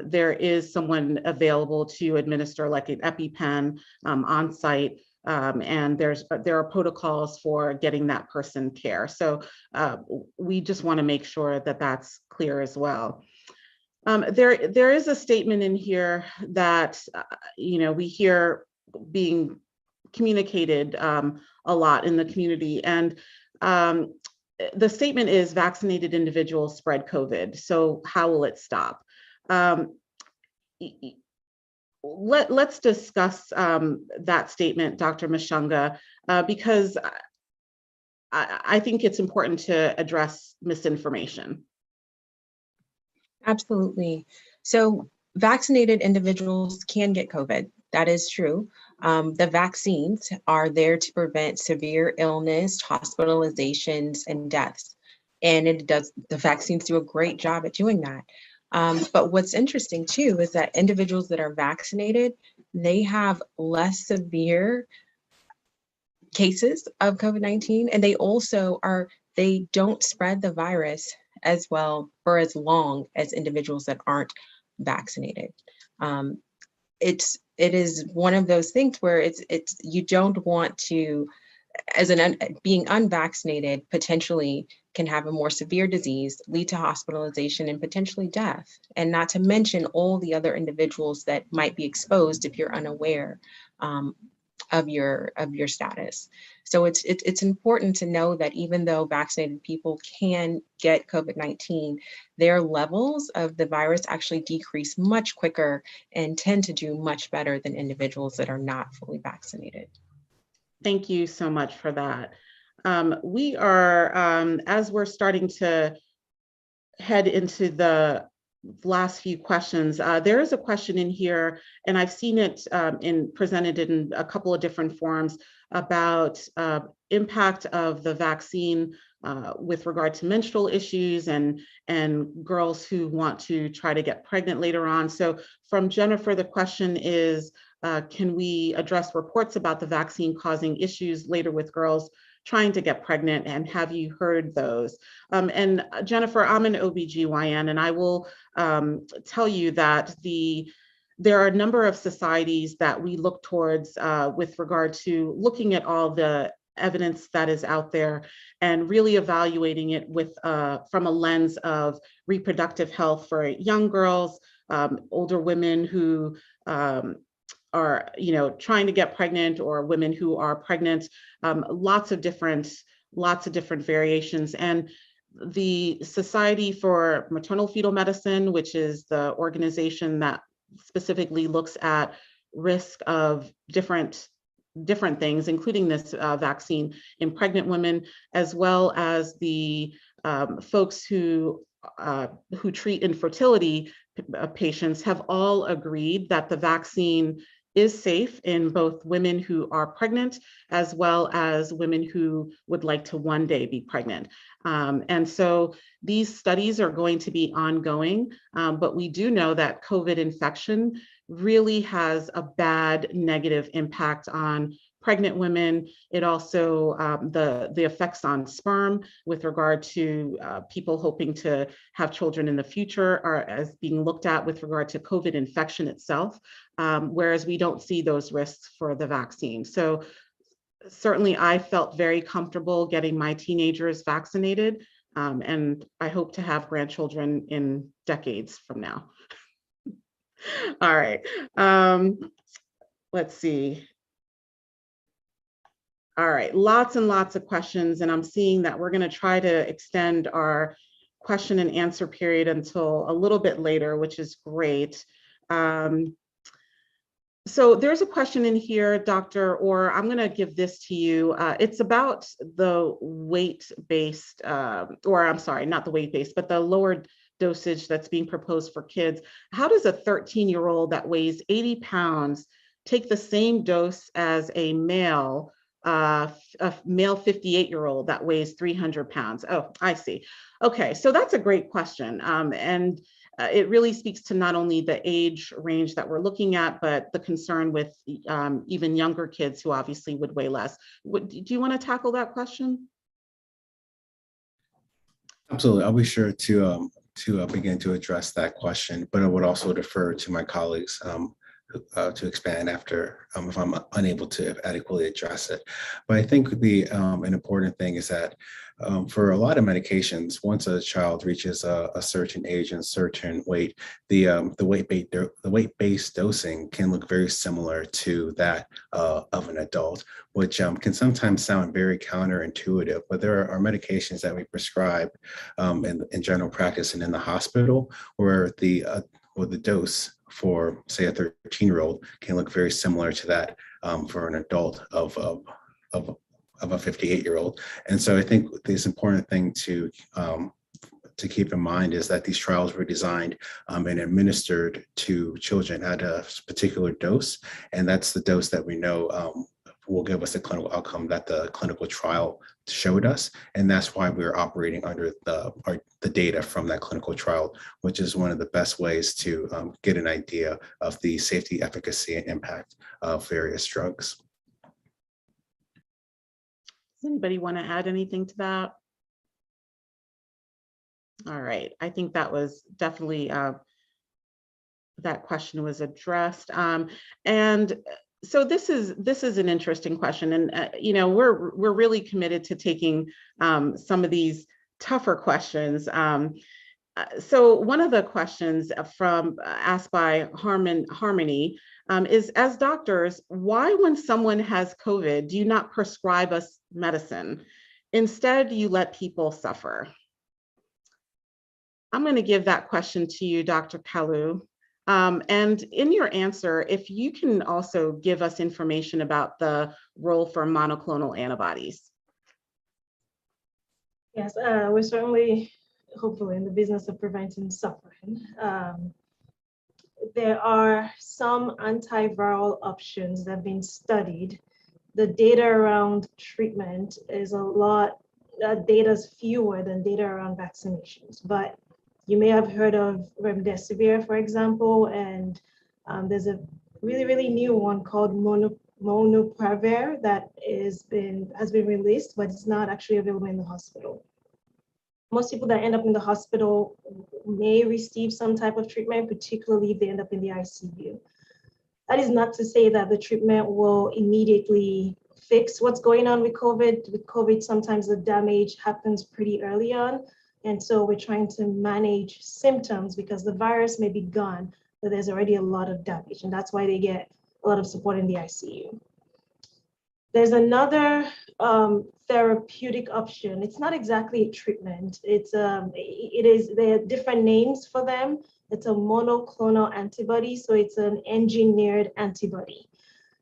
A: there is someone available to administer like an EpiPen on site. And there are protocols for getting that person care. So we just want to make sure that that's clear as well. There is a statement in here that we hear being communicated a lot in the community, and the statement is vaccinated individuals spread COVID. So how will it stop? Let's discuss that statement, Dr. Mushonga, because I think it's important to address misinformation.
D: Absolutely. So vaccinated individuals can get COVID. That is true. The vaccines are there to prevent severe illness, hospitalizations, and deaths. And the vaccines do a great job at doing that. But what's interesting too is that individuals that are vaccinated, they have less severe cases of COVID-19, and they don't spread the virus as well for as long as individuals that aren't vaccinated. It is one of those things where you don't want to, being unvaccinated potentially can have a more severe disease, lead to hospitalization and potentially death, and not to mention all the other individuals that might be exposed if you're unaware of your status. So it's important to know that even though vaccinated people can get COVID-19, their levels of the virus actually decrease much quicker and tend to do much better than individuals that are not fully vaccinated.
A: Thank you so much for that. We are, as we're starting to head into the last few questions, there is a question in here, and I've seen it presented in a couple of different forms about impact of the vaccine with regard to menstrual issues and girls who want to try to get pregnant later on. So from Jennifer, the question is, can we address reports about the vaccine causing issues later with girls trying to get pregnant, and have you heard those? And Jennifer, I'm an OBGYN, and I will tell you that there are a number of societies that we look towards with regard to looking at all the evidence that is out there and really evaluating it with from a lens of reproductive health for young girls, older women who are trying to get pregnant, or women who are pregnant, lots of different variations. And the Society for Maternal Fetal Medicine, which is the organization that specifically looks at risk of different things, including this vaccine in pregnant women, as well as the folks who treat infertility patients, have all agreed that the vaccine is safe in both women who are pregnant as well as women who would like to one day be pregnant. And so these studies are going to be ongoing, but we do know that COVID infection really has a bad negative impact on pregnant women. It also, the effects on sperm with regard to people hoping to have children in the future are as being looked at with regard to COVID infection itself, whereas we don't see those risks for the vaccine. So certainly I felt very comfortable getting my teenagers vaccinated, and I hope to have grandchildren in decades from now. All right, let's see. All right, lots and lots of questions, and I'm seeing that we're going to try to extend our question and answer period until a little bit later, which is great. So there's a question in here, Dr. Orr, I'm going to give this to you. It's about the weight-based, or I'm sorry, not the weight-based, but the lower dosage that's being proposed for kids. How does a 13-year-old that weighs 80 pounds take the same dose as a male 58-year-old that weighs 300 pounds? Oh, I see. Okay, so that's a great question. It really speaks to not only the age range that we're looking at, but the concern with even younger kids who obviously would weigh less. Do you want to tackle that question?
E: Absolutely. I'll be sure to begin to address that question, but I would also defer to my colleagues to expand after if I'm unable to adequately address it. But I think an important thing is that for a lot of medications, once a child reaches a certain age and certain weight, the weight-based dosing can look very similar to that of an adult, which can sometimes sound very counterintuitive. But there are medications that we prescribe in general practice and in the hospital where the dose for, say, a 13-year-old can look very similar to that for an adult of a 58-year-old. And so I think this important thing to keep in mind is that these trials were designed and administered to children at a particular dose, and that's the dose that we know will give us the clinical outcome that the clinical trial showed us. And that's why we're operating under the data from that clinical trial, which is one of the best ways to get an idea of the safety, efficacy, and impact of various drugs.
A: Does anybody want to add anything to that? All right, I think that was definitely, that question was addressed. And so this is an interesting question, and you know, we're really committed to taking some of these tougher questions. So one of the questions asked by Harmony is, as doctors, why when someone has COVID, do you not prescribe us medicine? Instead, you let people suffer. I'm going to give that question to you, Dr. Kalu. And in your answer, if you can also give us information about the role for monoclonal antibodies.
C: Yes, we're certainly, hopefully, in the business of preventing suffering. There are some antiviral options that have been studied. The data around treatment is a lot, data is fewer than data around vaccinations, but you may have heard of remdesivir, for example, and there's a really new one called molnupiravir that has been released, but it's not actually available in the hospital. Most people that end up in the hospital may receive some type of treatment, particularly if they end up in the ICU. That is not to say that the treatment will immediately fix what's going on with COVID. With COVID, sometimes the damage happens pretty early on. And so we're trying to manage symptoms because the virus may be gone, but there's already a lot of damage. And that's why they get a lot of support in the ICU. There's another therapeutic option. It's not exactly a treatment. There are different names for them. It's a monoclonal antibody. So it's an engineered antibody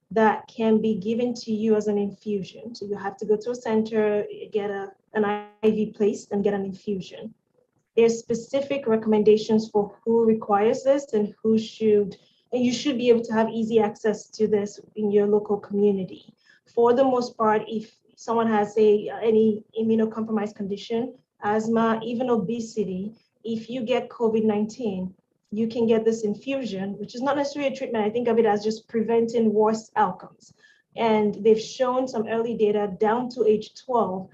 C: that can be given to you as an infusion. So you have to go to a center, get an IV placed and get an infusion. There's specific recommendations for who requires this and you should be able to have easy access to this in your local community. For the most part, if someone has any immunocompromised condition, asthma, even obesity, if you get COVID-19, you can get this infusion, which is not necessarily a treatment. I think of it as just preventing worse outcomes. And they've shown some early data down to age 12,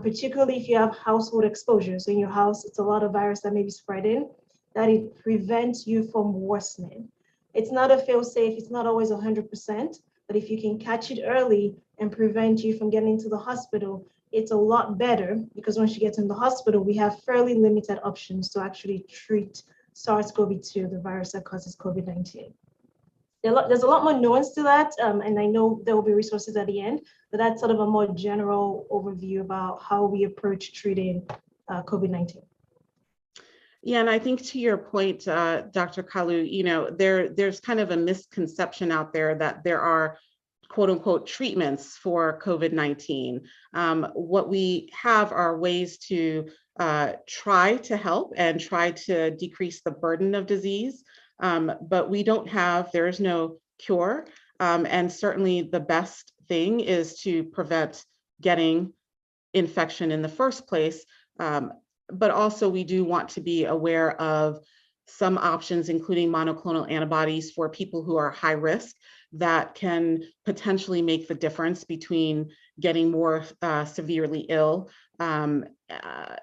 C: particularly if you have household exposure. So in your house, it's a lot of virus that may be spreading, that it prevents you from worsening. It's not a fail-safe, it's not always 100%, but if you can catch it early and prevent you from getting into the hospital, it's a lot better because once you get in the hospital, we have fairly limited options to actually treat SARS-CoV-2, the virus that causes COVID-19. There's a lot more nuance to that, and I know there will be resources at the end, but that's sort of a more general overview about how we approach treating COVID-19.
A: Yeah, and I think to your point, Dr. Kalu, there's kind of a misconception out there that there are quote unquote treatments for COVID-19. What we have are ways to try to help and try to decrease the burden of disease, but there is no cure. And certainly the best thing is to prevent getting infection in the first place. But also we do want to be aware of some options, including monoclonal antibodies for people who are high risk, that can potentially make the difference between getting more severely ill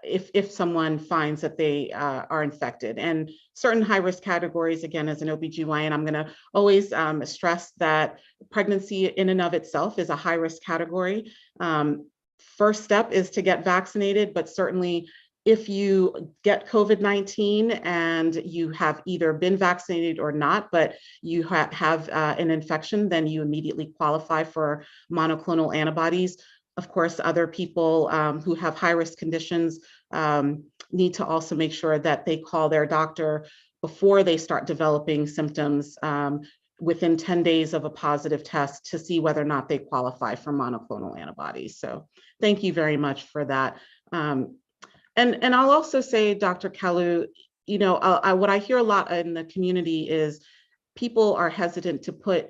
A: if someone finds that they are infected. And certain high risk categories, again, as an OBGYN, I'm gonna always stress that pregnancy in and of itself is a high risk category. First step is to get vaccinated, but certainly if you get COVID-19 and you have either been vaccinated or not, but you have an infection, then you immediately qualify for monoclonal antibodies. Of course, other people who have high-risk conditions need to also make sure that they call their doctor before they start developing symptoms within 10 days of a positive test to see whether or not they qualify for monoclonal antibodies. So thank you very much for that. And I'll also say, Dr. Kalu, what I hear a lot in the community is people are hesitant to put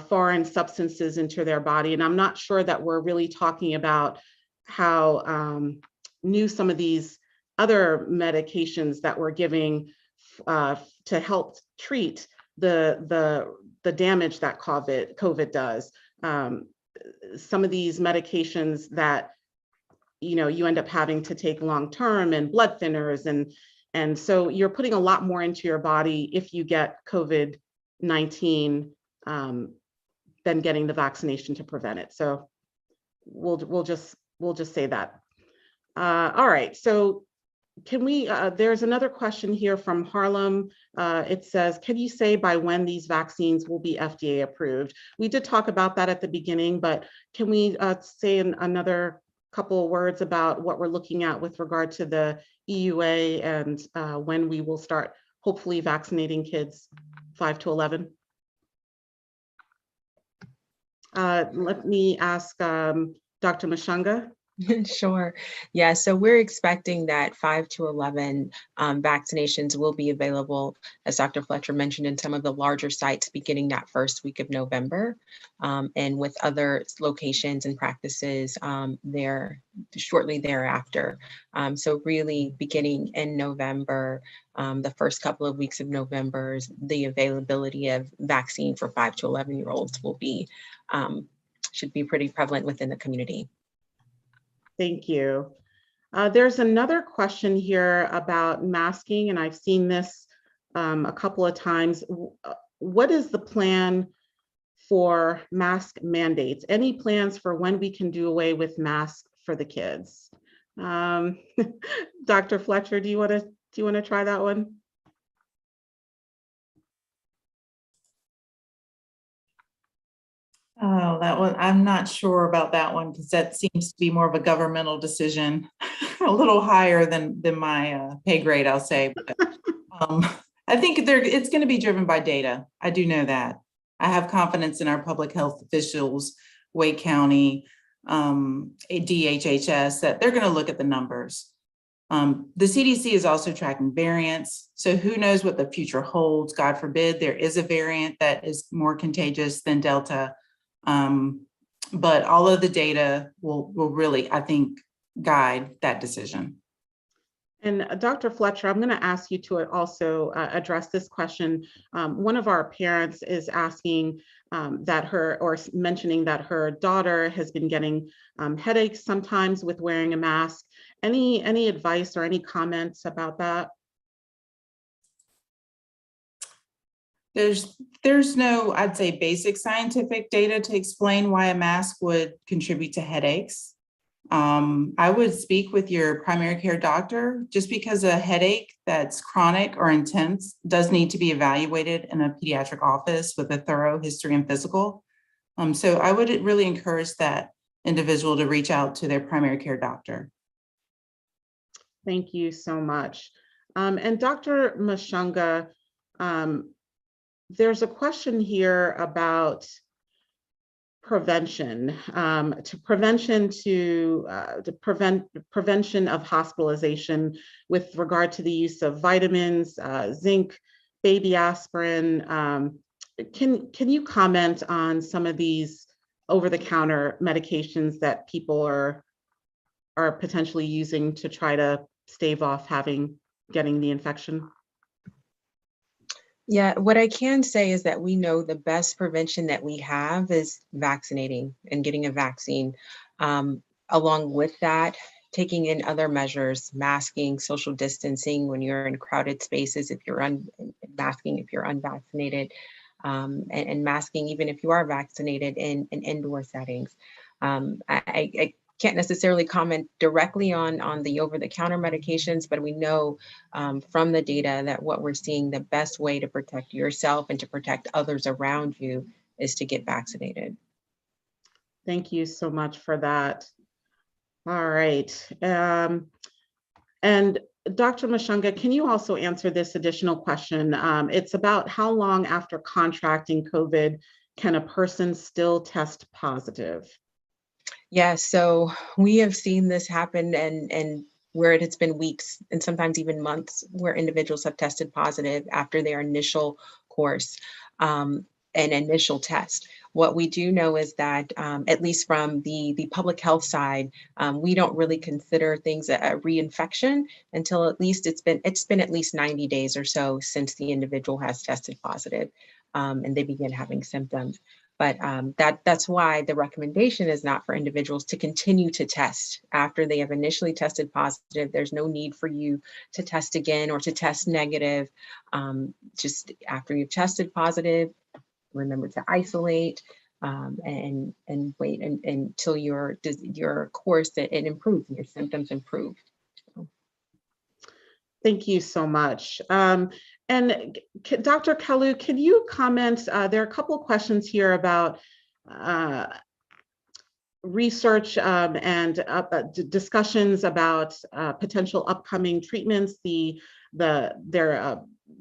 A: foreign substances into their body. And I'm not sure that we're really talking about how new some of these other medications that we're giving to help treat the damage that COVID does. Some of these medications that you end up having to take long-term and blood thinners. And so you're putting a lot more into your body if you get COVID-19 than getting the vaccination to prevent it. So we'll just say that. All right, so can we, there's another question here from Harlem. It says, can you say by when these vaccines will be FDA approved? We did talk about that at the beginning, but can we say another couple of words about what we're looking at with regard to the EUA and when we will start hopefully vaccinating kids 5 to 11? Let me ask Dr. Mushonga.
D: Sure. Yeah, so we're expecting that 5 to 11 vaccinations will be available, as Dr. Fletcher mentioned, in some of the larger sites beginning that first week of November, and with other locations and practices there shortly thereafter. So really beginning in November, the first couple of weeks of November, the availability of vaccine for 5 to 11-year-olds will be, should be pretty prevalent within the community.
A: Thank you. There's another question here about masking, and I've seen this a couple of times. What is the plan for mask mandates? Any plans for when we can do away with masks for the kids? Dr. Fletcher, do you want to try that one?
B: Oh, that one, I'm not sure about that one because that seems to be more of a governmental decision, a little higher than my pay grade, I'll say. But, I think it's going to be driven by data. I do know that. I have confidence in our public health officials, Wake County, DHHS, that they're going to look at the numbers. The CDC is also tracking variants. So who knows what the future holds? God forbid there is a variant that is more contagious than Delta. But all of the data will really, I think, guide that decision.
A: And Dr. Fletcher, I'm going to ask you to also address this question. One of our parents is asking mentioning that her daughter has been getting headaches sometimes with wearing a mask. Any advice or any comments about that?
B: There's no, I'd say, basic scientific data to explain why a mask would contribute to headaches. I would speak with your primary care doctor. Just because a headache that's chronic or intense does need to be evaluated in a pediatric office with a thorough history and physical. So I would really encourage that individual to reach out to their primary care doctor.
A: Thank you so much. And Dr. Mushonga, there's a question here about prevention, prevention of hospitalization with regard to the use of vitamins, zinc, baby aspirin. Can you comment on some of these over-the-counter medications that people are potentially using to try to stave off getting the infection?
D: Yeah, what I can say is that we know the best prevention that we have is vaccinating and getting a vaccine. Along with that, taking in other measures, masking, social distancing when you're in crowded spaces, if you're masking if you're unvaccinated, and masking even if you are vaccinated in indoor settings. I can't necessarily comment directly on the over-the-counter medications, but we know from the data that what we're seeing, the best way to protect yourself and to protect others around you is to get vaccinated.
A: Thank you so much for that. All right. And Dr. Mushonga, can you also answer this additional question? It's about how long after contracting COVID can a person still test positive?
D: Yeah, so we have seen this happen and where it has been weeks and sometimes even months where individuals have tested positive after their initial course and initial test. What we do know is that at least from the public health side, we don't really consider things a reinfection until at least it's been at least 90 days or so since the individual has tested positive and they begin having symptoms. But that's why the recommendation is not for individuals to continue to test after they have initially tested positive. There's no need for you to test again or to test negative. Just after you've tested positive, remember to isolate and wait until your course it improves and your symptoms improve.
A: Thank you so much. And Dr. Kalu, can you comment? There are a couple of questions here about research and discussions about potential upcoming treatments, the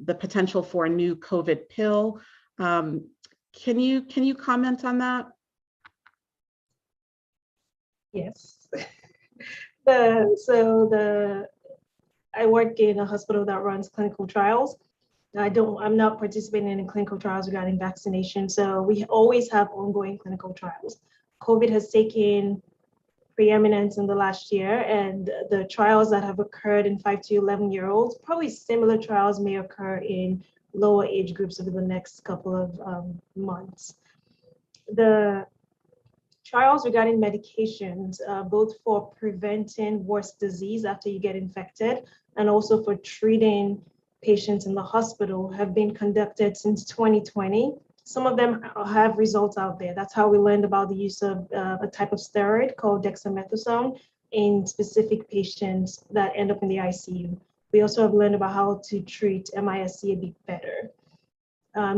A: potential for a new COVID pill. Can you comment on that?
C: Yes. I work in a hospital that runs clinical trials. I'm not participating in clinical trials regarding vaccination. So we always have ongoing clinical trials. COVID has taken preeminence in the last year, and the trials that have occurred in 5 to 11-year-olds, probably similar trials may occur in lower age groups over the next couple of months. The trials regarding medications, both for preventing worse disease after you get infected and also for treating patients in the hospital, have been conducted since 2020. Some of them have results out there. That's how we learned about the use of a type of steroid called dexamethasone in specific patients that end up in the ICU. We also have learned about how to treat MIS-C a bit better.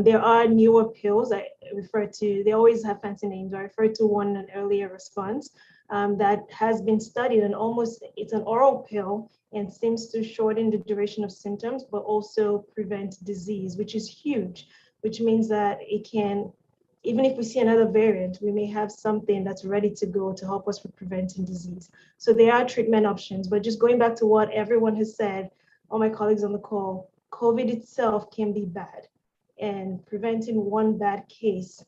C: There are newer pills I refer to, they always have fancy names. I referred to one in an earlier response that has been studied, and it's an oral pill and seems to shorten the duration of symptoms, but also prevent disease, which is huge, which means that it can, even if we see another variant, we may have something that's ready to go to help us with preventing disease. So there are treatment options, but just going back to what everyone has said, all my colleagues on the call, COVID itself can be bad. And preventing one bad case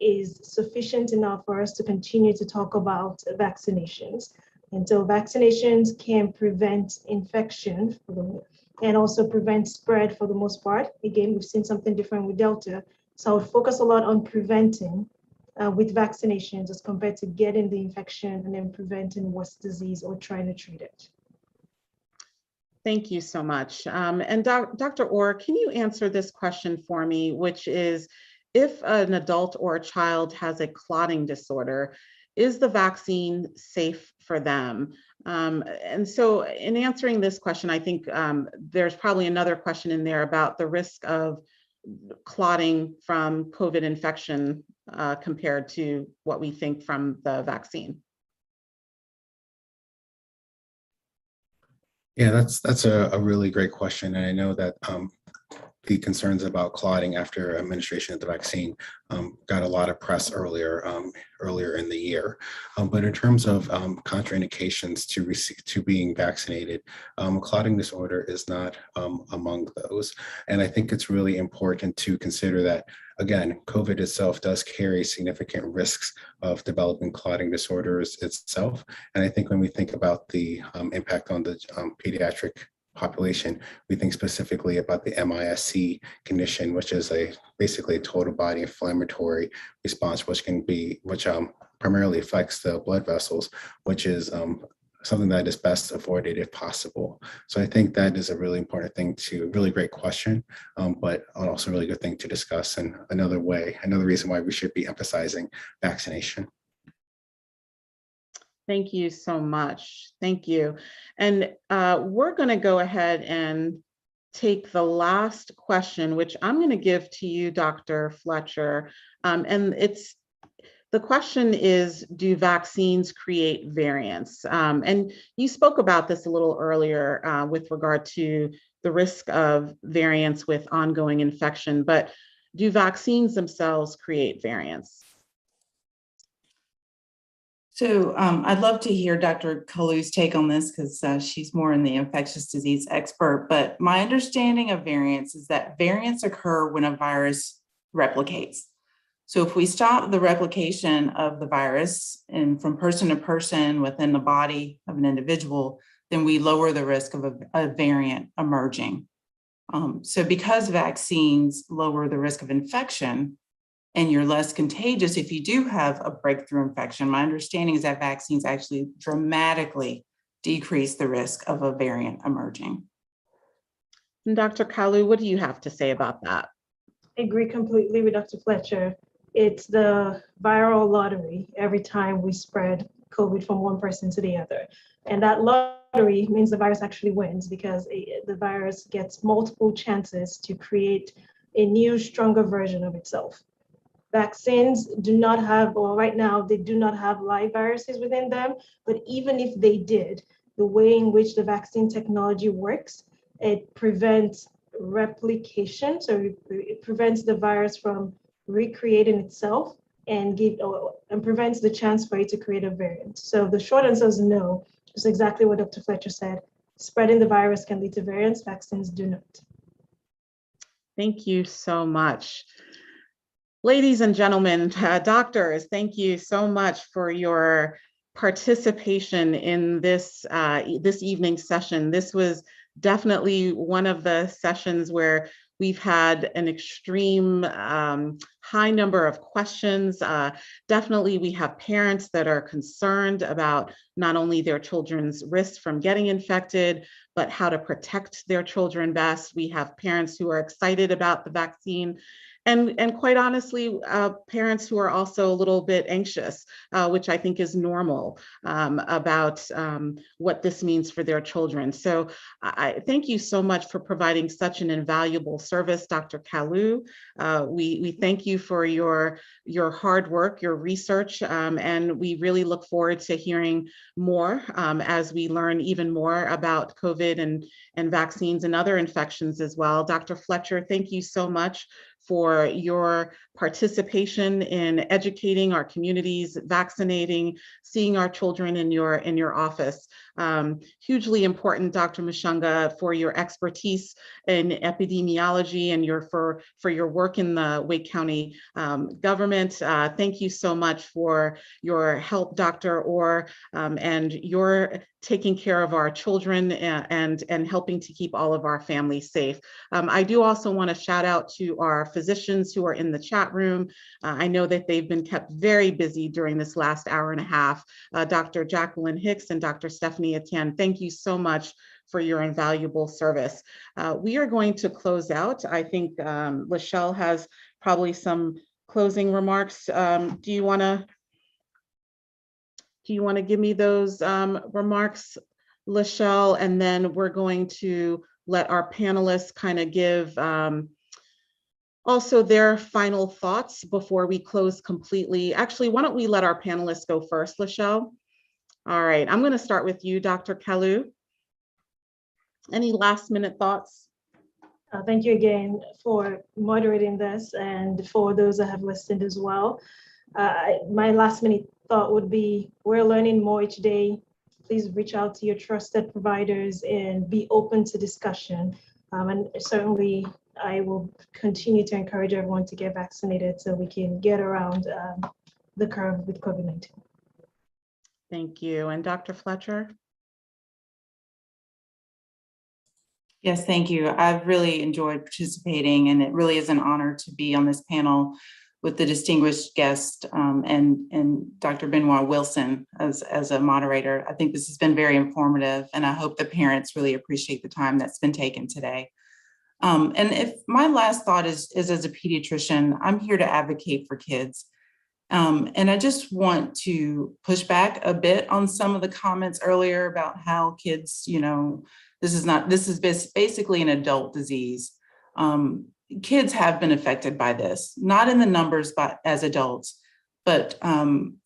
C: is sufficient enough for us to continue to talk about vaccinations. And so vaccinations can prevent infection and also prevent spread for the most part. Again, we've seen something different with Delta. So I would focus a lot on preventing with vaccinations as compared to getting the infection and then preventing worse disease or trying to treat it.
A: Thank you so much. And Dr. Orr, can you answer this question for me, which is, if an adult or a child has a clotting disorder, is the vaccine safe for them? And so in answering this question, I think there's probably another question in there about the risk of clotting from COVID infection compared to what we think from the vaccine.
E: Yeah, that's a really great question. And I know that the concerns about clotting after administration of the vaccine got a lot of press earlier in the year. But in terms of contraindications to being vaccinated, clotting disorder is not among those. And I think it's really important to consider that, again, COVID itself does carry significant risks of developing clotting disorders itself. And I think when we think about the impact on the pediatric population, we think specifically about the MIS-C condition, which is basically a total body inflammatory response, which primarily affects the blood vessels, which is something that is best avoided if possible. So I think that is a really important thing really great question, but also a really good thing to discuss. And another reason why we should be emphasizing vaccination.
A: Thank you so much. Thank you. And we're going to go ahead and take the last question, which I'm going to give to you, Dr. Fletcher. And the question is, do vaccines create variants? And you spoke about this a little earlier with regard to the risk of variants with ongoing infection, but do vaccines themselves create variants?
B: So I'd love to hear Dr. Kalu's take on this because she's more in the infectious disease expert. But my understanding of variants is that variants occur when a virus replicates. So if we stop the replication of the virus and from person to person within the body of an individual, then we lower the risk of a variant emerging. So because vaccines lower the risk of infection, and you're less contagious if you do have a breakthrough infection, my understanding is that vaccines actually dramatically decrease the risk of a variant emerging.
A: And Dr. Kalu, what do you have to say about that?
C: I agree completely with Dr. Fletcher. It's the viral lottery every time we spread COVID from one person to the other. And that lottery means the virus actually wins because the virus gets multiple chances to create a new, stronger version of itself. Vaccines do not have, or right now, they do not have live viruses within them, but even if they did, the way in which the vaccine technology works, it prevents replication. So it prevents the virus from recreating itself and prevents the chance for it to create a variant. So the short answer is no. It's exactly what Dr. Fletcher said. Spreading the virus can lead to variants, vaccines do not.
A: Thank you so much. Ladies and gentlemen, doctors, thank you so much for your participation in this evening's session. This was definitely one of the sessions where we've had an extreme high number of questions. Definitely we have parents that are concerned about not only their children's risk from getting infected, but how to protect their children best. We have parents who are excited about the vaccine. And quite honestly, parents who are also a little bit anxious, which I think is normal about what this means for their children. So I thank you so much for providing such an invaluable service, Dr. Kalu. We thank you for your hard work, your research, and we really look forward to hearing more as we learn even more about COVID and vaccines and other infections as well. Dr. Fletcher, thank you so much for your participation in educating our communities, vaccinating, seeing our children in your office. Hugely important, Dr. Mushonga, for your expertise in epidemiology and for your work in the Wake County government. Thank you so much for your help, Dr. Orr, and your taking care of our children and helping to keep all of our families safe. I do also want to shout out to our physicians who are in the chat room. I know that they've been kept very busy during this last hour and a half. Dr. Jacqueline Hicks and Dr. Stephanie Etienne, thank you so much for your invaluable service. We are going to close out. I think Michele has probably some closing remarks. Do you want to give me those remarks, Michele? And then we're going to let our panelists kind of give also their final thoughts before we close completely. Actually, why don't we let our panelists go first, Michele? All right, I'm going to start with you, Dr. Kalu. Any last minute thoughts?
C: Thank you again for moderating this and for those that have listened as well. My last minute thought would be, we're learning more each day. Please reach out to your trusted providers and be open to discussion. And certainly I will continue to encourage everyone to get vaccinated so we can get around the curve with COVID-19.
A: Thank you. And Dr. Fletcher?
B: Yes, thank you. I've really enjoyed participating, and it really is an honor to be on this panel with the distinguished guest and Dr. Benoit Wilson as a moderator. I think this has been very informative, and I hope the parents really appreciate the time that's been taken today. And if my last thought is as a pediatrician, I'm here to advocate for kids. And I just want to push back a bit on some of the comments earlier about how kids, this is basically an adult disease. Kids have been affected by this, not in the numbers, but as adults, but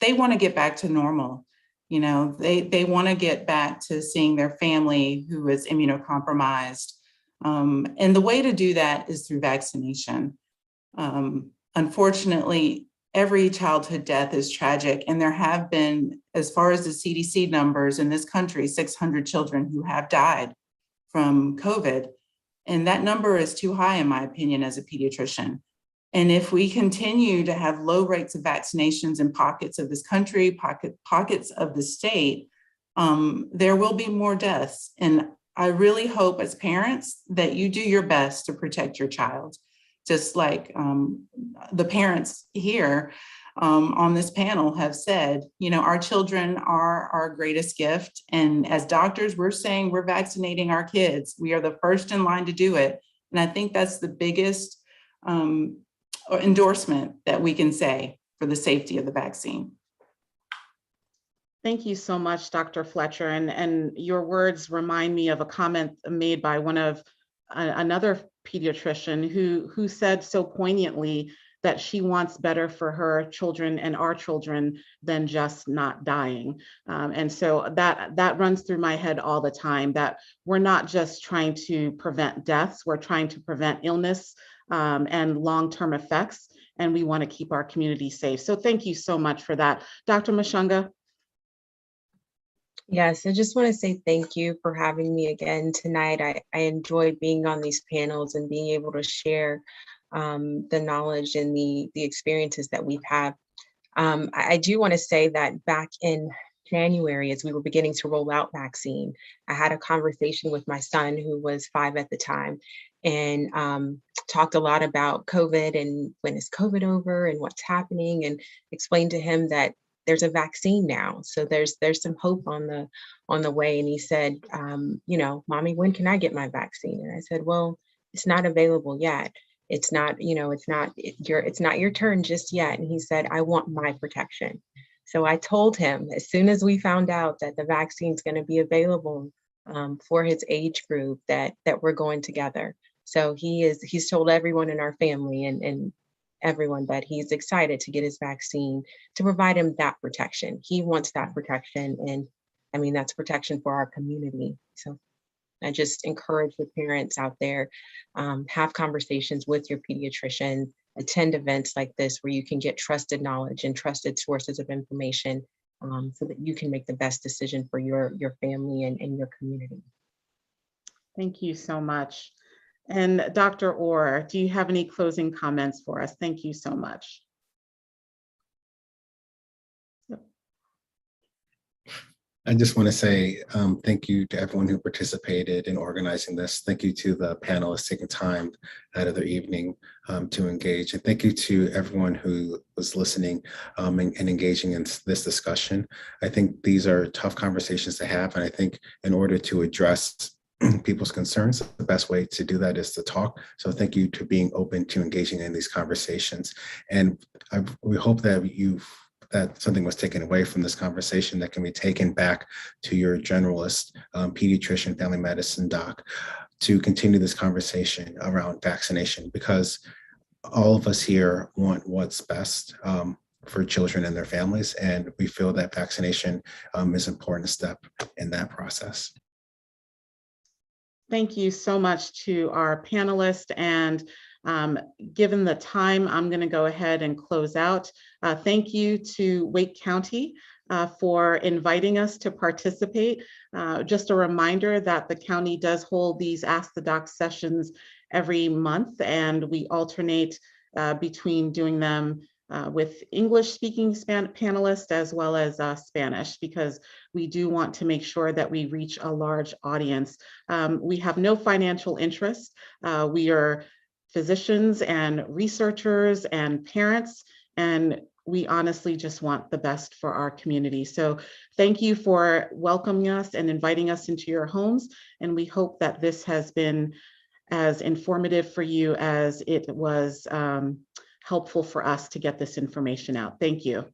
B: they want to get back to normal. They want to get back to seeing their family who is immunocompromised. And the way to do that is through vaccination. Unfortunately, every childhood death is tragic, and there have been, as far as the CDC numbers in this country, 600 children who have died from COVID. And that number is too high, in my opinion, as a pediatrician. And if we continue to have low rates of vaccinations in pockets of this country, pockets of the state, there will be more deaths. And I really hope as parents that you do your best to protect your child. Just like the parents here on this panel have said, our children are our greatest gift. And as doctors, we're saying we're vaccinating our kids. We are the first in line to do it. And I think that's the biggest endorsement that we can say for the safety of the vaccine.
A: Thank you so much, Dr. Fletcher. And your words remind me of a comment made by another pediatrician who said so poignantly that she wants better for her children and our children than just not dying. And so that runs through my head all the time, that we're not just trying to prevent deaths, we're trying to prevent illness and long-term effects, and we want to keep our community safe. So thank you so much for that. Dr. Mushonga?
D: Yes, I just want to say thank you for having me again tonight. I enjoyed being on these panels and being able to share the knowledge and the experiences that we've had. I do want to say that back in January, as we were beginning to roll out vaccine, I had a conversation with my son, who was 5 at the time, and talked a lot about COVID and when is COVID over and what's happening, and explained to him that there's a vaccine now. So there's some hope on the way. And he said, Mommy, when can I get my vaccine? And I said, well, it's not available yet. It's not your turn just yet. And he said, I want my protection. So I told him, as soon as we found out that the vaccine is going to be available for his age group, that we're going together. So he's told everyone in our family and everyone that he's excited to get his vaccine to provide him that protection. He wants that protection, and I mean, that's protection for our community. So I just encourage the parents out there, have conversations with your pediatrician, attend events like this where you can get trusted knowledge and trusted sources of information so that you can make the best decision for your family and your community.
A: Thank you so much. And Dr. Orr, do you have any closing comments for us? Thank you so much.
E: I just want to say thank you to everyone who participated in organizing this. Thank you to the panelists taking time out of their evening to engage. And thank you to everyone who was listening and engaging in this discussion. I think these are tough conversations to have. And I think in order to address people's concerns, the best way to do that is to talk. So thank you to being open to engaging in these conversations. And we hope that something was taken away from this conversation that can be taken back to your generalist, pediatrician, family medicine doc, to continue this conversation around vaccination, because all of us here want what's best for children and their families. And we feel that vaccination is an important step in that process.
A: Thank you so much to our panelists, and given the time, I'm going to go ahead and close out. Thank you to Wake County for inviting us to participate. Just a reminder that the county does hold these Ask the Doc sessions every month, and we alternate between doing them with English-speaking panelists as well as Spanish, because we do want to make sure that we reach a large audience. We have no financial interest. We are physicians and researchers and parents, and we honestly just want the best for our community. So thank you for welcoming us and inviting us into your homes, and we hope that this has been as informative for you as it was helpful for us to get this information out. Thank you.